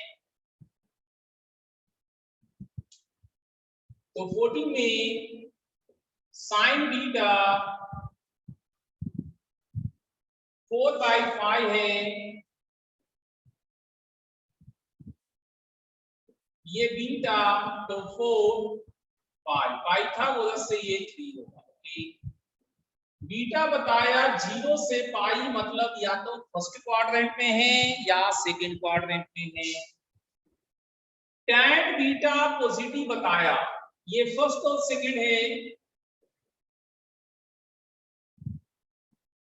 तो 14 में साइन बीटा 4/5 है, ये बीटा तो 4/5 था, वो से ये 3 होगा। बीटा बताया 0 से पाई, मतलब या तो फर्स्ट क्वाड्रेंट में है या सेकंड क्वाड्रेंट में है। टैन बीटा पॉजिटिव बताया, ये फर्स्ट और सेकंड है,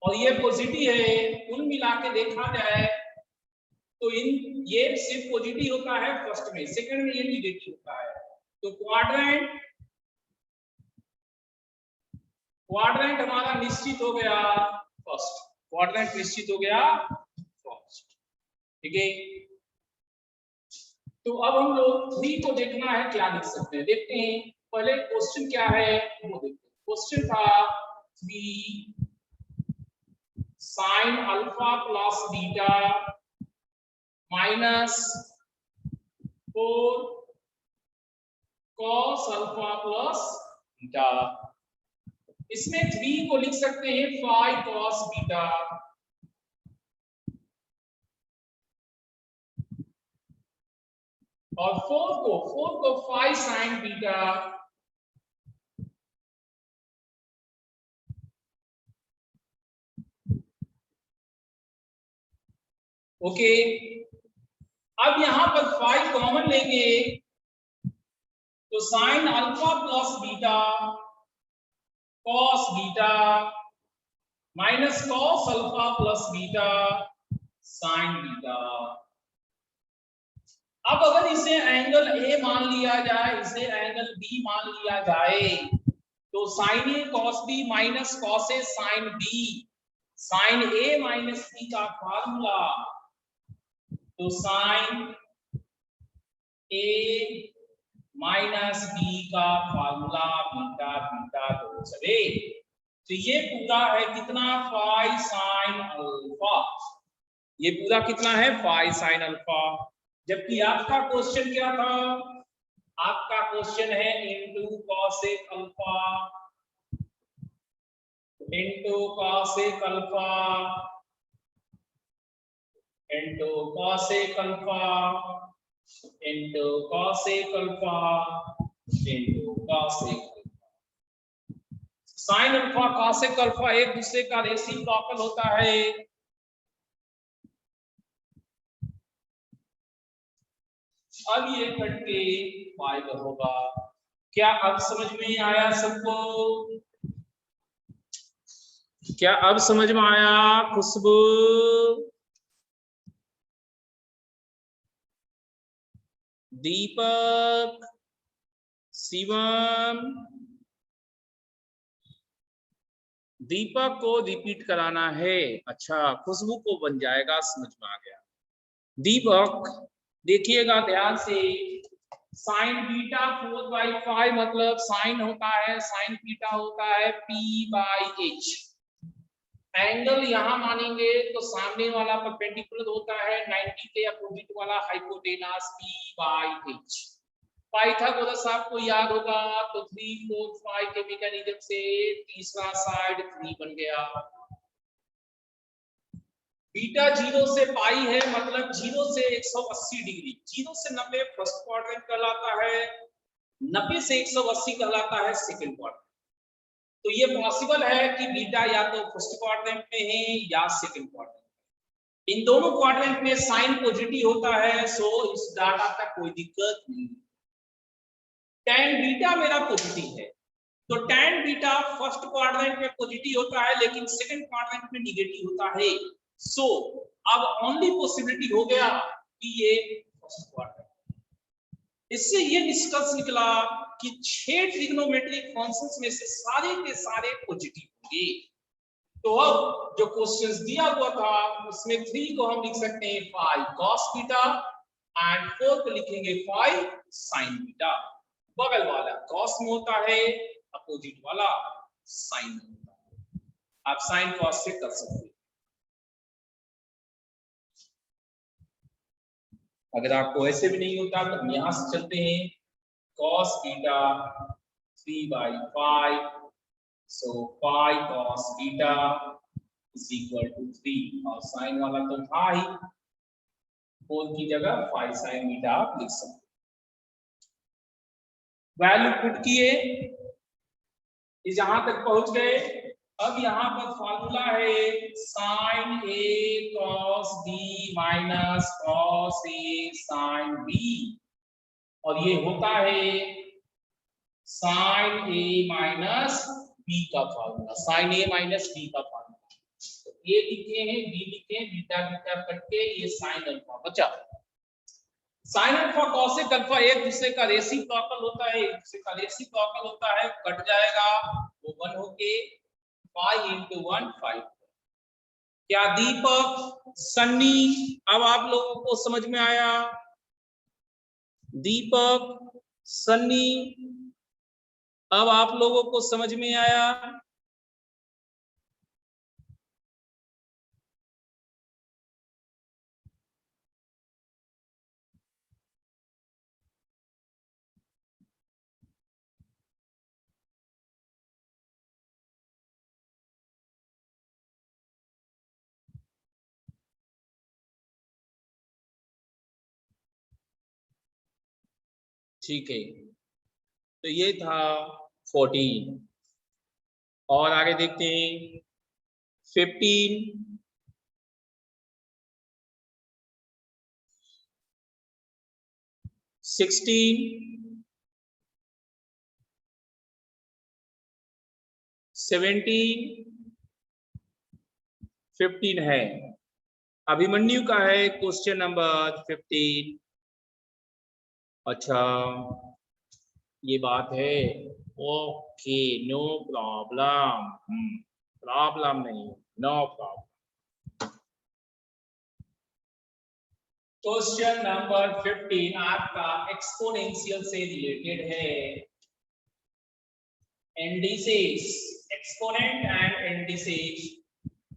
और ये पॉजिटिव है। कुल मिला के देखा जाए तो इन ये सिर्फ पॉजिटिव होता है फर्स्ट में, सेकंड में ये नेगेटिव होता है। तो क्वाड्रेंट हमारा निश्चित हो गया फर्स्ट, क्वाड्रेंट निश्चित हो गया फर्स्ट, ठीक है। तो अब हम लोग 3 को देखना है, क्या लिख सकते हैं देखते हैं। पहले क्वेश्चन क्या है वो देखते हैं। क्वेश्चन था 3 sine alpha plus beta minus 4 cos alpha plus beta. इसमें 3 को लिख सकते हैं 5 कॉस बीटा, और 4 को 5 साइन बीटा, ओके। अब यहां पर 5 कॉमन लेंगे तो sine alpha plus beta cos beta minus cos alpha plus beta sine beta. अब अगर इसे एंगल ए मान लिया जाए, इसे एंगल बी मान लिया जाए, तो sign A cos B minus cos A sine B, sign A minus B का फार्मूला, तो साइन ए माइनस बी का फार्मूला बीटा बीटा दो चले। तो ये पूरा है कितना 5 साइन अल्फा, ये पूरा कितना है 5 साइन अल्फा। जबकि आपका क्वेश्चन क्या था, आपका क्वेश्चन है into cosec alpha into cosec alpha into cosec alpha into cosec alpha into cosec sine alpha cosec alpha एक दूसरे का रेसिप्रोकल होता है। अब ये कट के फाइव होगा। क्या अब समझ में आया सबको? क्या अब समझ में आया खुशबू? दीपक, शिवम, दीपक को रिपीट कराना है। अच्छा, खुशबू को बन जाएगा, समझ में आ गया। दीपक देखिएगा ध्यान से, साइन बीटा 4/5 मतलब साइन होता है, साइन बीटा होता है p/h। एंगल यहां मानेंगे तो सामने वाला परपेंडिकुलर होता है 90 के अपोजिट वाला हाइपोटेनस p/h। पाइथागोरस आपको याद होगा, तो 3, 4, 5 के मैकेनिज्म से तीसरा साइड 3 बन गया। बीटा 0 से पाई है मतलब 0 से 180 डिग्री, 0 से 90 फर्स्ट क्वाड्रेंट कहलाता है, 90 से 180 कहलाता है सेकंड क्वाड्रेंट। तो ये पॉसिबल है कि बीटा या तो फर्स्ट क्वाड्रेंट में है या सेकंड क्वाड्रेंट। इन दोनों क्वाड्रेंट में साइन पॉजिटिव होता है, सो इस डाटा तक कोई दिक्कत नहीं। tan बीटा मेरा पॉजिटिव है, तो tan बीटा फर्स्ट क्वाड्रेंट में पॉजिटिव होता है लेकिन सेकंड क्वाड्रेंट में निगेटिव होता है। सो अब ओनली पॉसिबिलिटी हो गया कि ये फर्स्ट क्वाड्रेंट। इससे ये निष्कर्ष निकला कि 6 ट्रिग्नोमेट्रिक फंक्शंस में से सारे के सारे पॉजिटिव होंगे। तो अब जो क्वेश्चंस दिया हुआ था उसमें 3 को हम लिख सकते हैं 5 cos बीटा एंड 4 को लिखेंगे 5 sin बीटा। बगल वाला cos में होता है, अपोजिट वाला sin में होता है। आप sin cos से कर सकते हैं। अगर आपको ऐसे भी नहीं होता तो हम यहां से चलते हैं, cos beta 3/5, so 5 cos beta is equal to 3, और साइन वाला तो था ही, 4 की जगह 5 sin बीटा आप लिख सकते। वैल्यू पुट किए, यहां तक पहुंच गए। अब यहाँ पर फॉर्मूला है sine a cos b minus cos a sin b, और ये होता है साइन a माइनस b का formula, sine a minus b का फॉर्मूला। तो a लिखे हैं, b लिखे हैं, बीटा बीटा कट के ये साइन अल्फा बचा। साइन अल्फा कॉसेक अल्फा एक दूसरे का रेसिप्रोकल होता है, एक दूसरे का रेसिप्रोकल होता है, कट जाएगा वो 1 होके 5 × 1 5। क्या दीपक, सन्नी, अब आप लोगों को समझ में आया? दीपक, सन्नी, अब आप लोगों को समझ में आया? ठीक है, तो ये था 14, और आगे देखते हैं 15, 16, 17, 15 है। अभिमन्यु का है क्वेश्चन नंबर 15। अच्छा, ये बात है, ओके, नो प्रॉब्लम, प्रॉब्लम नहीं, नो प्रॉब्लम। क्वेश्चन नंबर 15 आपका एक्सपोनेंशियल से रिलेटेड है। इंडिसेस, एक्सपोनेंट एंड इंडिसेस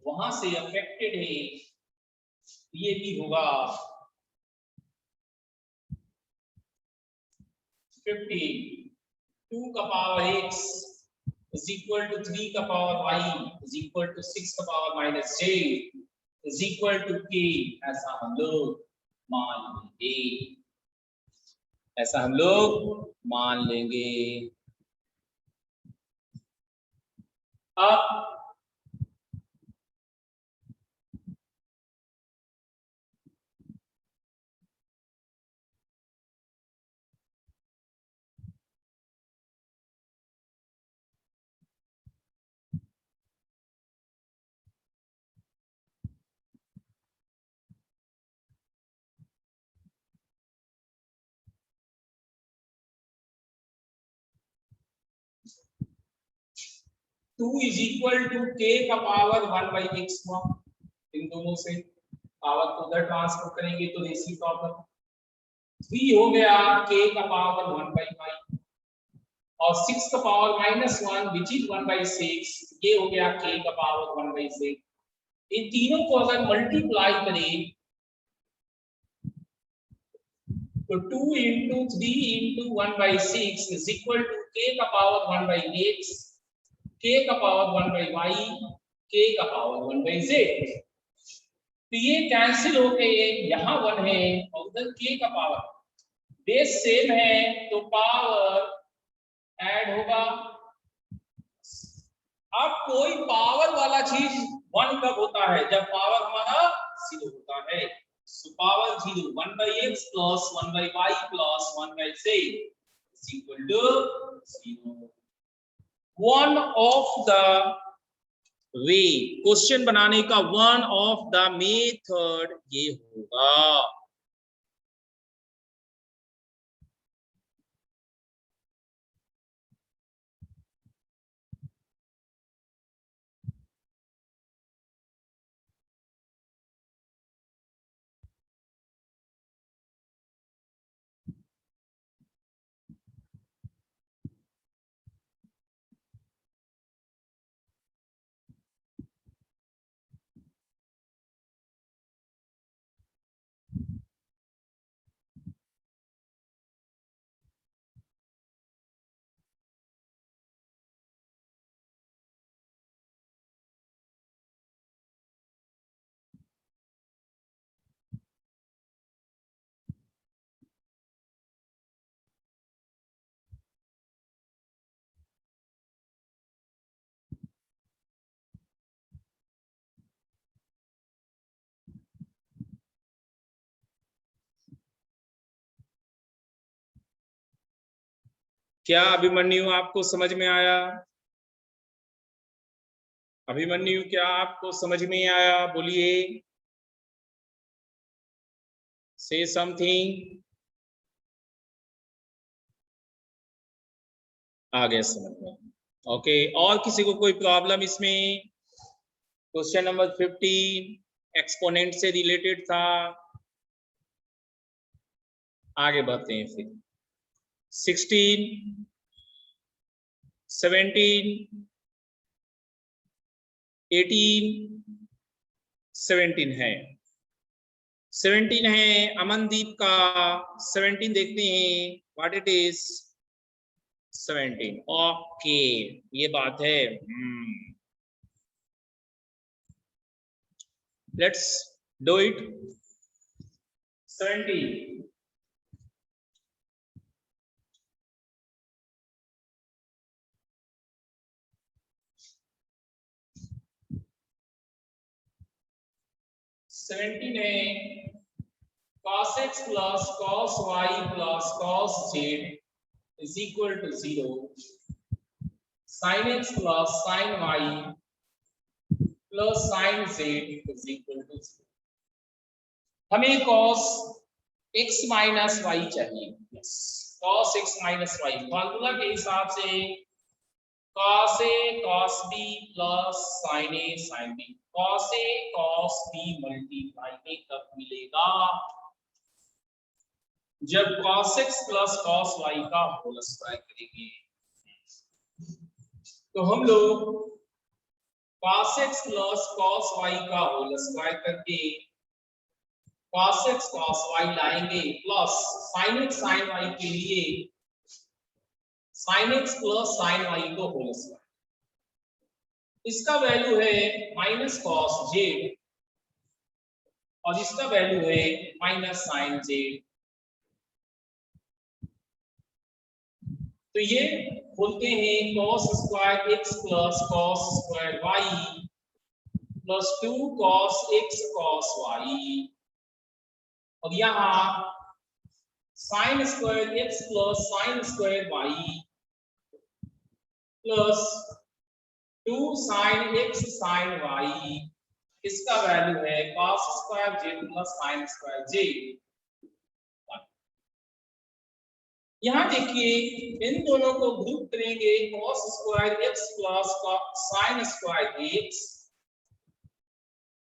वहां से अफेक्टेड है, ये भी होगा। 15 2 का power x is equal to 3 का power y is equal to 6 का power minus j is equal to k, ऐसा हम लोग मान लेंगे, ऐसा हम लोग मान लेंगे। अब two is equal to k का पावर 1 बाई x हुआ, इन दोनों से पावर को उधर ट्रांसफर करेंगे तो रेसिप्रोकल 3 हो गया k का पावर 1 बाई y और 6 का power minus 1 which is 1 by 6, ये हो गया k का पावर 1 बाई 6। इन तीनों को अगर मल्टीप्लाई करें तो 2 into 3 into 1 by 6 is equal to k का पावर 1 बाई x, k का पावर 1 बाई y, k का पावर 1 बाई z। तो ये कैंसिल होके यहाँ 1 है और उधर k का पावर बेस सेम है तो पावर ऐड होगा। अब कोई पावर वाला चीज 1 कब होता है? जब पावर हमारा 0 होता है। So power 0 1 by x plus 1 by y plus 1 by z is equal to 0। One of the way, question बनाने का वन ऑफ द मेथड ये होगा। क्या अभिमन्यु आपको समझ में आया? अभिमन्यु क्या आपको समझ में आया? बोलिए, से समथिंग। आ गया समझ में? ओके, और किसी को कोई प्रॉब्लम इसमें? क्वेश्चन नंबर 15 एक्सपोनेंट से रिलेटेड था। आगे बढ़ते हैं फिर। 16 17 18 17 है। 17 है अमनदीप का। 17 देखते हैं व्हाट इट इज। 17 ओके, ये बात है। Let's do it. 17 17 है cos x plus cos y plus cos z is equal to 0, sin x plus sin y plus sin z is equal to 0। हमें cos x minus y चाहिए। yes, cos x minus y formula के हिसाब से cos a cos b plus sin a sin b। cos a cos b multiply में कब मिलेगा? जब cos x plus cos y का होल स्क्वायर करेंगे। तो हम लोग cos x plus cos y का होल स्क्वायर करके cos x cos y लाएंगे plus sin x sin y के लिए sin x plus sin y को होल स्क्वायर, इसका वैल्यू है माइनस कॉस जे और इसका वैल्यू है माइनस साइन जे। तो ये बोलते हैं cos square x plus cos square y plus 2 cos x cos y, और यहाँ sin square x plus sin square y plus 2 sin x sin y, इसका वैल्यू है cos square j plus sin square j। यहाँ देखिए इन दोनों को group करेंगे, cos square x plus sin square x,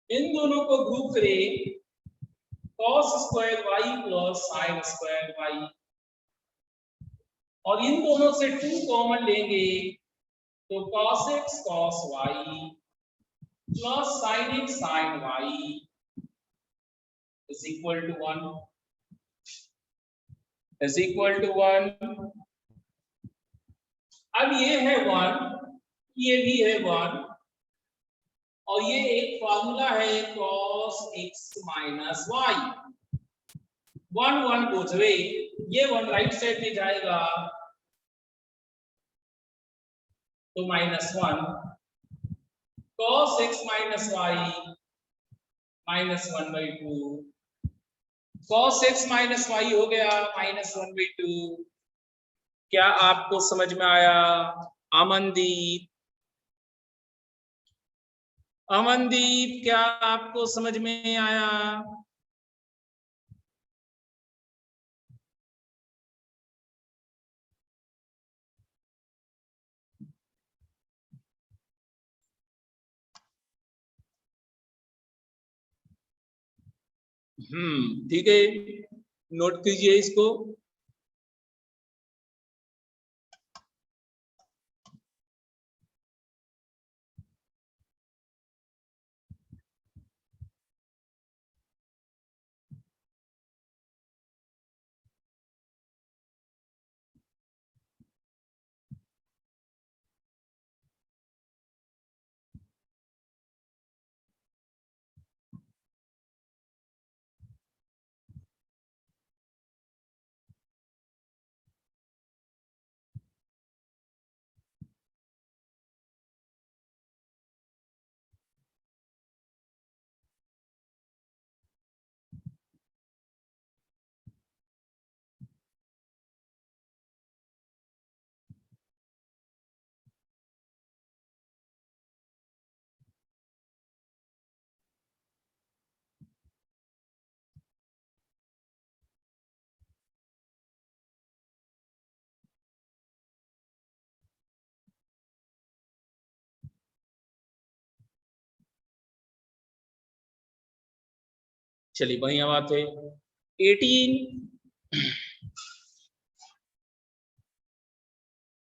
इन दोनों को ग्रुप करें cos square y plus sin square y, और इन दोनों से 2 कॉमन लेंगे तो cos x cos y plus sin x sin y is equal to 1, is equal to 1। अब ये है 1, ये भी है 1, और ये एक फॉर्मूला है cos x minus y, 1 1 goes away, ये 1 राइट साइड में जाएगा तो -1 cos x minus y -1/2, cos x minus y हो गया -1/2। क्या आपको समझ में आया? अमनदीप, अमनदीप क्या आपको समझ में आया? ठीक है, नोट कीजिए इसको। चलिए बढ़िया बात है। 18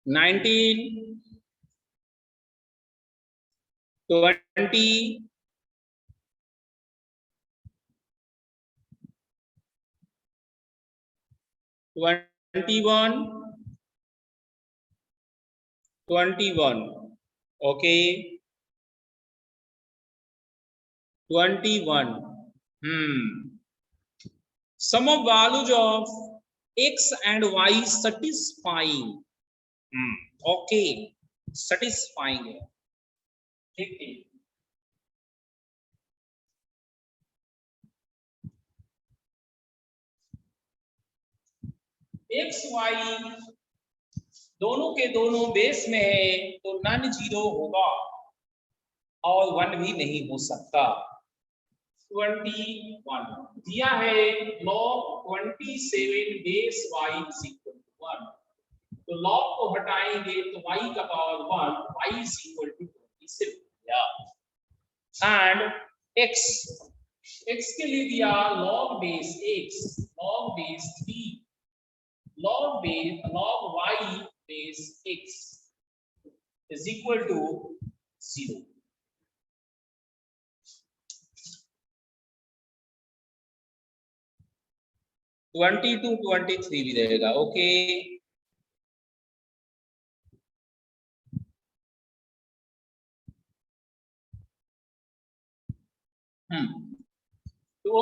19 20 21 21, okay 21। Sum of values of x and y satisfying, okay satisfying है, ठीक है। एक्स वाई दोनों के दोनों बेस में है तो नॉन जीरो होगा और 1 भी नहीं हो सकता। 21 दिया है log 27 base y is equal to 1, तो log को हटाएंगे तो y का power 1, y is equal to 27 and x के लिए दिया log base x, log base 3, log y base x is equal to 0। (22, 23 भी रहेगा, ओके। तो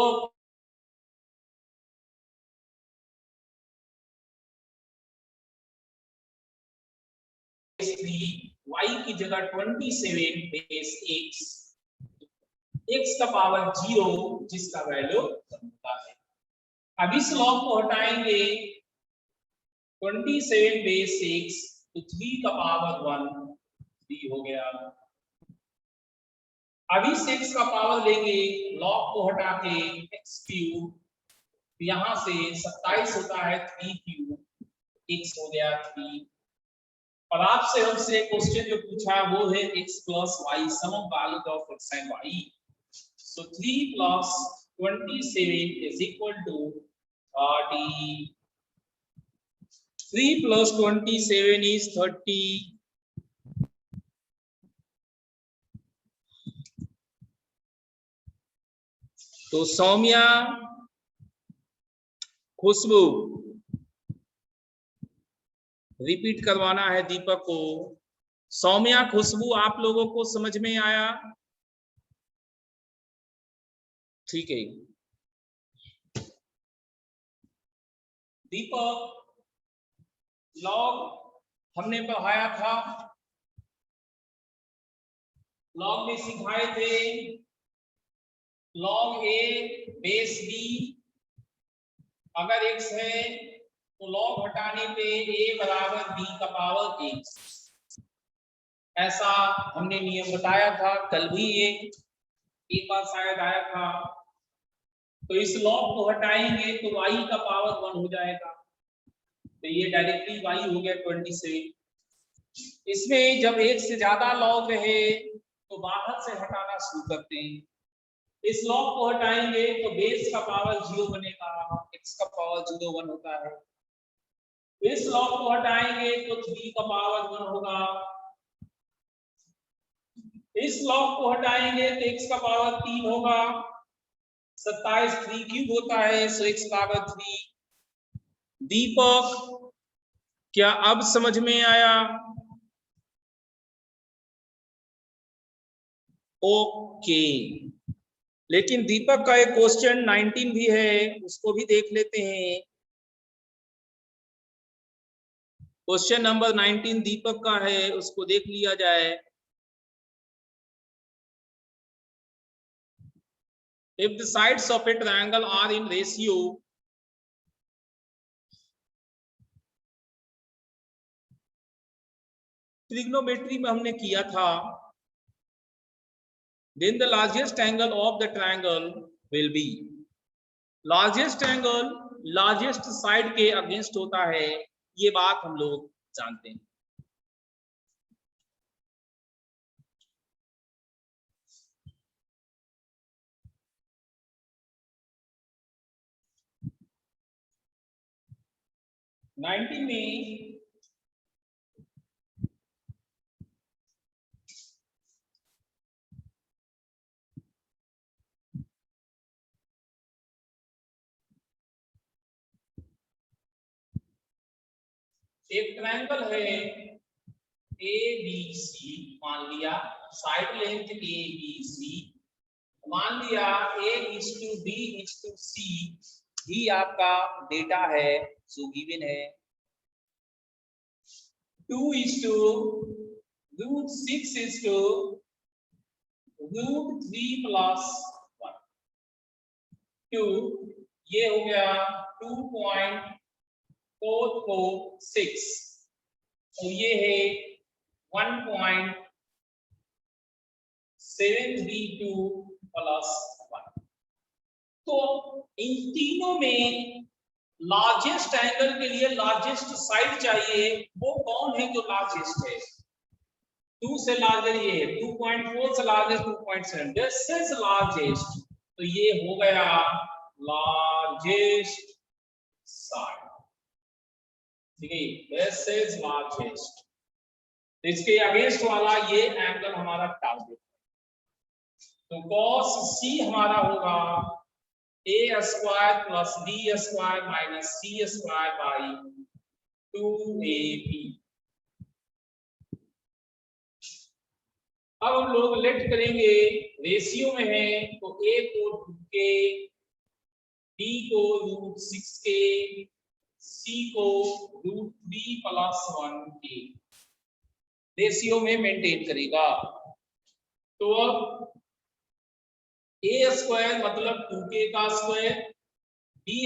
y की जगह 27 बेस x का पावर 0 जिसका वैल्यू होता है। अब इस लॉग को हटाएंगे 27 बेस x तो 3 का पावर 1 3 हो गया। अब इस x का पावर लेंगे लॉग को हटा के x क्यूब, यहां से 27 होता है 3 क्यूब, x हो गया 3। और आपसे हमसे क्वेश्चन जो पूछा वो है x plus y, sum of values of x and y। So 3 plus 27 is equal to 30। 3 plus 27 is 30। तो सौम्या, खुशबू, रिपीट करवाना है दीपक को। सौम्या, खुशबू, आप लोगों को समझ में आया? ठीक है। दीपक, लॉग हमने पढ़ाया था, लॉग में सिखाए थे लॉग ए बेस बी, अगर x है तो लॉग हटाने पे a बराबर b का पावर x, ऐसा हमने नियम बताया था। कल भी ये एक बार शायद आया था। तो इस लॉग को हटाएंगे तो y का पावर 1 हो जाएगा, तो ये डायरेक्टली y हो गया 27। इसमें जब एक से ज्यादा लॉग रहे तो बाहर से हटाना शुरू करते हैं। इस लॉग को हटाएंगे तो बेस का पावर 0 बनेगा, x का पावर 0 1 होता है। इस लॉग को हटाएंगे तो 3 का पावर 1 होगा। इस लॉग को हटाएंगे तो x का पावर 3 होगा। 27 3 क्यूब होता है, सो x पावर 3। दीपक, क्या अब समझ में आया? ओके। लेकिन दीपक का एक क्वेश्चन 19 भी है, उसको भी देख लेते हैं। क्वेश्चन नंबर 19 दीपक का है, उसको देख लिया जाए। If the sides of a triangle are in ratio trigonometry में हमने किया था, then the largest angle of the triangle will be, largest angle largest side के अगेंस्ट होता है, ये बात हम लोग जानते हैं। नाइनटीन में एक ट्रायंगल है ए बी सी, मान लिया side length a b c, मान लिया A:B:C ही आपका डेटा है जो गिवन है। 2:6:√3+1, 2 ये हो गया 2.446 और ये है 1.732+1। तो इन तीनों में लार्जेस्ट एंगल के लिए लार्जेस्ट साइड चाहिए, वो कौन है जो लार्जेस्ट है? 2 से लार्जर ये है, 2.4 से लार्जेस्ट 2.7, दिस इज लार्जेस्ट, तो ये हो गया लार्जेस्ट साइड। ठीक है, दिस इज लार्जेस्ट। इसके अगेंस्ट वाला ये एंगल हमारा टारगेट है। तो cos C हमारा होगा A² + B² - C² / 2AB। अब हम लोग लेट करेंगे, रेशियो में है तो a को 2k, b को √6k, c को √3 + 1k रेशियो में मेंटेन करेगा। तो अब a² मतलब 2k का स्क्वायर, b²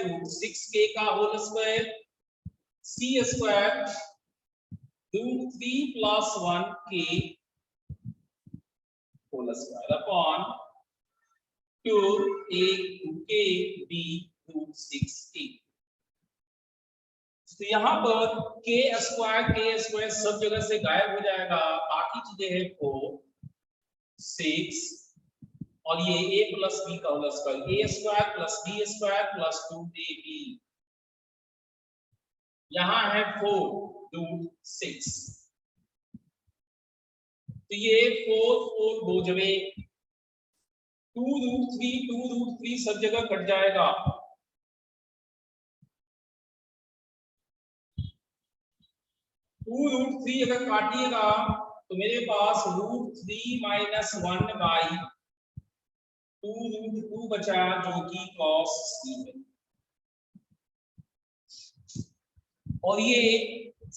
√6k का whole square, c² √3 + 1k whole square upon 2a 2k b √6k। तो यहाँ पर k² सब जगह से गायब हो जाएगा, बाकी चीजें हैं 4 6 और ये a + b का whole square, a² + b² + 2ab, यहाँ है 4√6, तो ये 4 दो जगह 2√3 सब जगह कट जाएगा, 2√3 अगर काटिएगा तो मेरे पास √3 - 1/2√2 बचा जो कि cos c है, और ये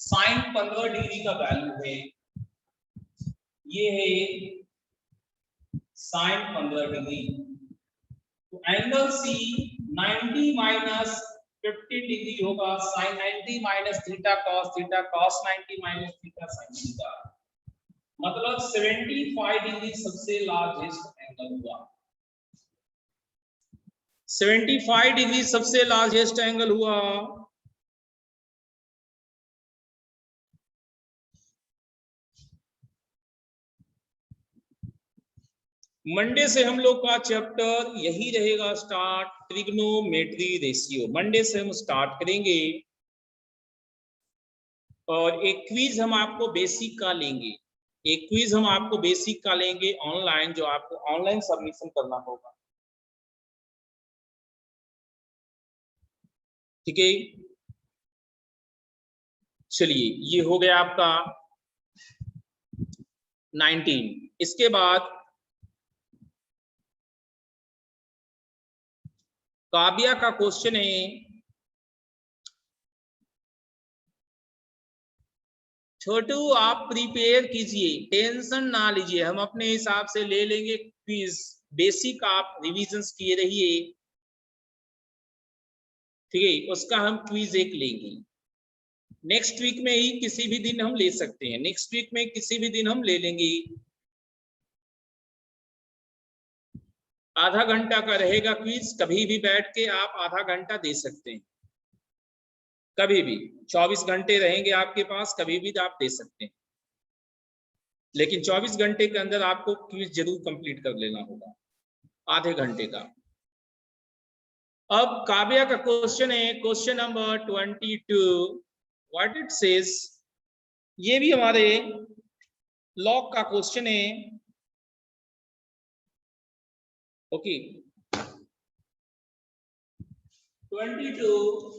sin 15 डिग्री का वैल्यू है, ये है sin 15 डिग्री। तो एंगल C 90 - 15 डिग्री होगा, sin 90 - theta cos theta, cos 90 - theta sin theta, मतलब 75 डिग्री सबसे लार्जेस्ट एंगल हुआ। 75 डिग्री सबसे लार्जेस्ट एंगल हुआ। मंडे से हम लोग का चैप्टर यही रहेगा स्टार्ट, ट्रिग्नोमेट्री रेशियो। मंडे से हम स्टार्ट करेंगे और एक क्विज हम आपको बेसिक का लेंगे, एक क्विज हम आपको बेसिक का लेंगे ऑनलाइन, जो आपको ऑनलाइन सबमिशन करना होगा, ठीक है। चलिए ये हो गया आपका 19। इसके बाद काव्या का क्वेश्चन है, छोटू आप प्रिपेयर कीजिए, टेंशन ना लीजिए, हम अपने हिसाब से ले लेंगे क्विज, बेसिक आप रिवीजन्स किए रहिए, ठीक है। उसका हम क्विज एक लेंगे, नेक्स्ट वीक में ही किसी भी दिन हम ले सकते हैं, नेक्स्ट वीक में किसी भी दिन हम ले लेंगे। आधा घंटा का रहेगा क्विज, कभी भी बैठ के आप आधा घंटा दे सकते हैं, कभी भी 24 घंटे रहेंगे आपके पास, कभी भी आप दे सकते हैं, लेकिन 24 घंटे के अंदर आपको क्विज जरूर कंप्लीट कर लेना होगा, आधे घंटे का। अब काव्या का क्वेश्चन है, question number 22, what it says, ये भी हमारे लॉग का क्वेश्चन है, ओके। 22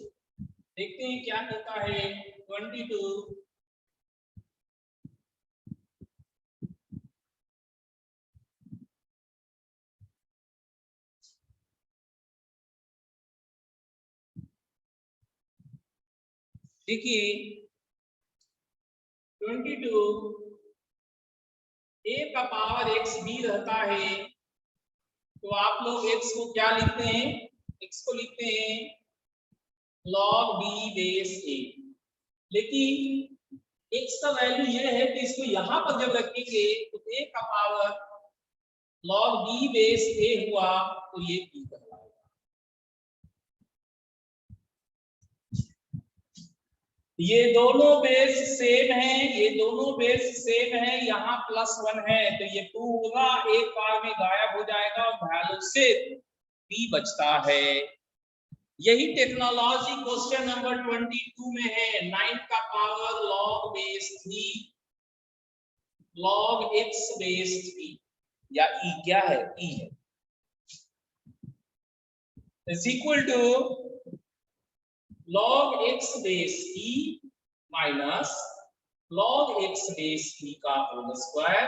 देखते हैं क्या कहता है। 22 देखिए 22 a का पावर x b रहता है, तो आप लोग x को क्या लिखते हैं, x को लिखते हैं log b बेस a, लेकिन x का वैल्यू ये है कि इसको यहां पर जब रखेंगे तो a का power log b base a हुआ, तो ये b कहलाएगा। ये दोनों बेस सेम है, ये दोनों बेस सेम है, यहाँ +1 है, तो ये पूरा एक बार में गायब हो जाएगा, वैल्यू से b बचता है। यही टेक्नोलॉजी क्वेश्चन नंबर 22 में है, 9 का power log base 3 log x base 3, या e क्या है, e है, is equal to log x base e माइनस log x बेस e का होल स्क्वायर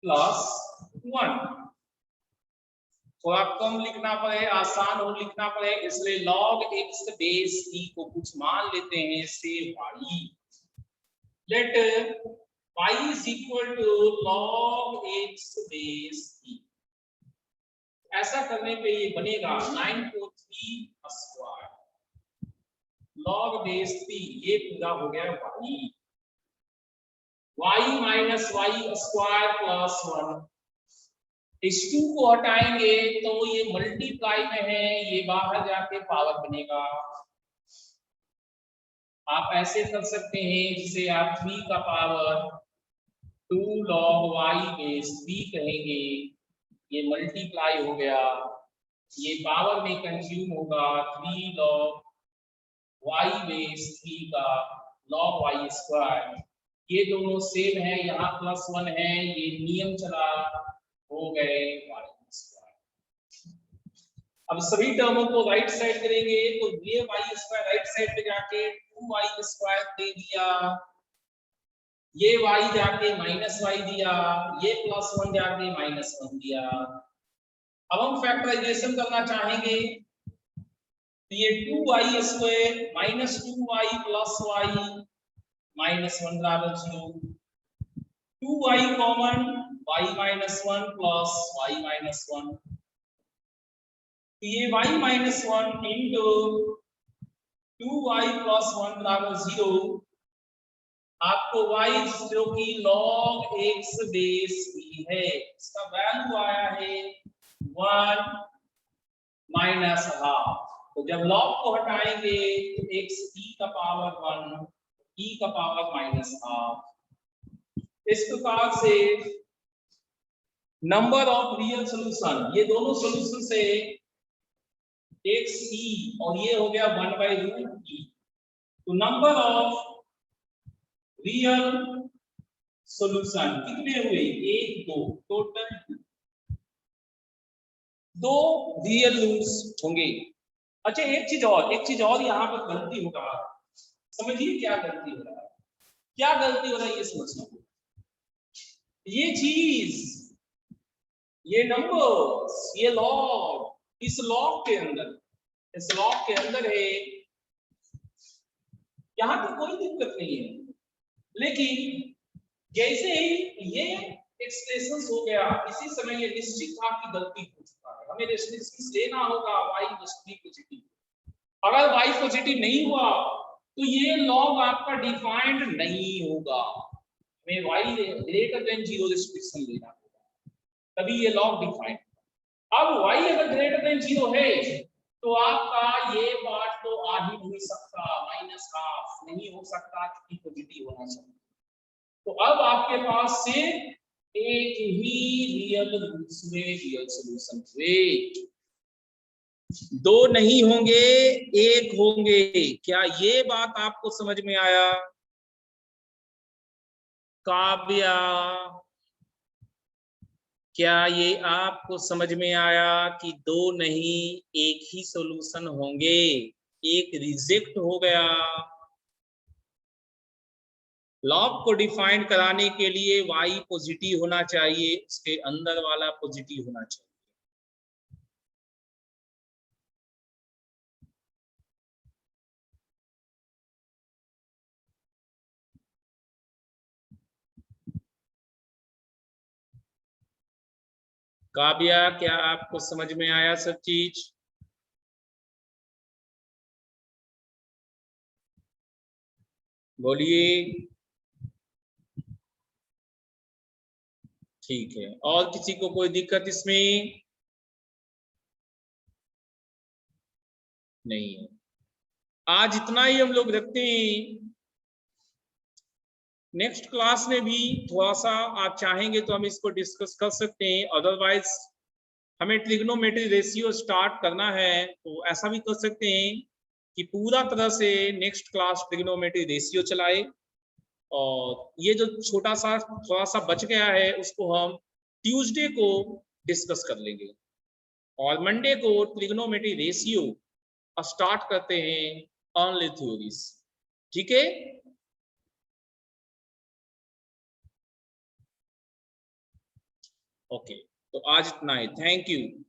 +1। थोड़ा कम लिखना पड़े, आसान हो लिखना पड़े, इसलिए log x बेस e को कुछ मान लेते हैं से y। Let y is equal to log x base e। ऐसा करने पे ये बनेगा 943 स्क्वायर log बेस p, ये पूरा हो गया y। y minus y square plus 1। इस 2 को हटाएंगे तो ये मल्टीप्लाई में है, ये बाहर जाके पावर बनेगा। आप ऐसे कर सकते हैं जिसे आप 3 का पावर 2 log y बेस 3 कहेंगे। ये मल्टीप्लाई हो गया, ये पावर में कंज्यूम होगा 3 log y बेस 3 का log y स्क्वायर। ये दोनों सेम है, यहाँ +1 है, ये नियम चला, हो गए y स्क्वायर। अब सभी टर्मों को राइट साइड करेंगे तो ये y स्क्वायर राइट साइड पे जाके 2y स्क्वायर दे दिया, ये y जाके -y दिया, ये +1 जाके -1 दिया। अब हम फैक्टराइजेशन करना चाहेंगे तो ये 2y स्क्वायर -2y + y -1 बराबर 0। 2y common, y -1 plus y -1, तो ये y -1 इंटू 2y + 1 बराबर 0। आपको y जो कि log x बेस e है, इसका वैल्यू आया है 1 -½ तो जब log को हटाएंगे तो x e का पावर 1 e का पावर -½ इस प्रकार से नंबर ऑफ रियल सॉल्यूशन, ये दोनों सॉल्यूशन से x e और ये हो गया 1/√e। तो नंबर ऑफ रियल सॉल्यूशन कितने हुए? 1 2 टोटल 2 रियल रूट्स होंगे। अच्छा एक चीज और यहाँ पर गलती होगा, समझिए क्या गलती हो रहा है, क्या गलती हो रहा है ये समझना। ये चीज, ये नंबर्स, ये लॉग, इस लॉग के अंदर है, यहां तो कोई दिक्कत नहीं है, लेकिन जैसे ही ये एक्सप्रेशन हो गया इसी समय ये निश्चित था कि गलती हो चुका है, हमें रेस्ट्रिक्शंस लेना होगा y मस्ट बी पॉजिटिव। अगर y पॉजिटिव नहीं हुआ तो ये लॉग आपका डिफाइंड नहीं होगा, हमें y ग्रेटर देन 0 रेस्ट्रिक्शन लेना होगा, तभी ये लॉग डिफाइंड। अब y अगर ग्रेटर देन 0 है तो आपका ये पार्ट तो आ ही नहीं सकता, -½ नहीं हो सकता क्योंकि पॉजिटिव होना चाहिए। तो अब आपके पास से एक ही रियल रूट्स में रियल सॉल्यूशन हुए, 2 नहीं होंगे 1 होंगे। क्या ये बात आपको समझ में आया? काव्या, क्या ये आपको समझ में आया कि 2 नहीं 1 ही सॉल्यूशन होंगे, एक रिजेक्ट हो गया। लॉग को डिफाइन कराने के लिए y पॉजिटिव होना चाहिए, उसके अंदर वाला पॉजिटिव होना चाहिए। काव्या, क्या आपको समझ में आया सब चीज? बोलिए। ठीक है, और किसी को कोई दिक्कत इसमें? नहीं है। आज इतना ही हम लोग रखते हैं, नेक्स्ट क्लास में भी थोड़ा सा आप चाहेंगे तो हम इसको डिस्कस कर सकते हैं, अदरवाइज हमें ट्रिग्नोमेट्री रेशियो स्टार्ट करना है तो ऐसा भी कर सकते हैं कि पूरा तरह से नेक्स्ट क्लास ट्रिग्नोमेट्री रेशियो चलाए, और ये जो छोटा सा थोड़ा सा बच गया है उसको हम ट्यूसडे को डिस्कस कर लेंगे, और मंडे को ट्रिग्नोमेट्री रेशियो स्टार्ट करते हैं ऑनली थ्योरीज। ठीक है। ओके, तो आज इतना ही, थैंक यू।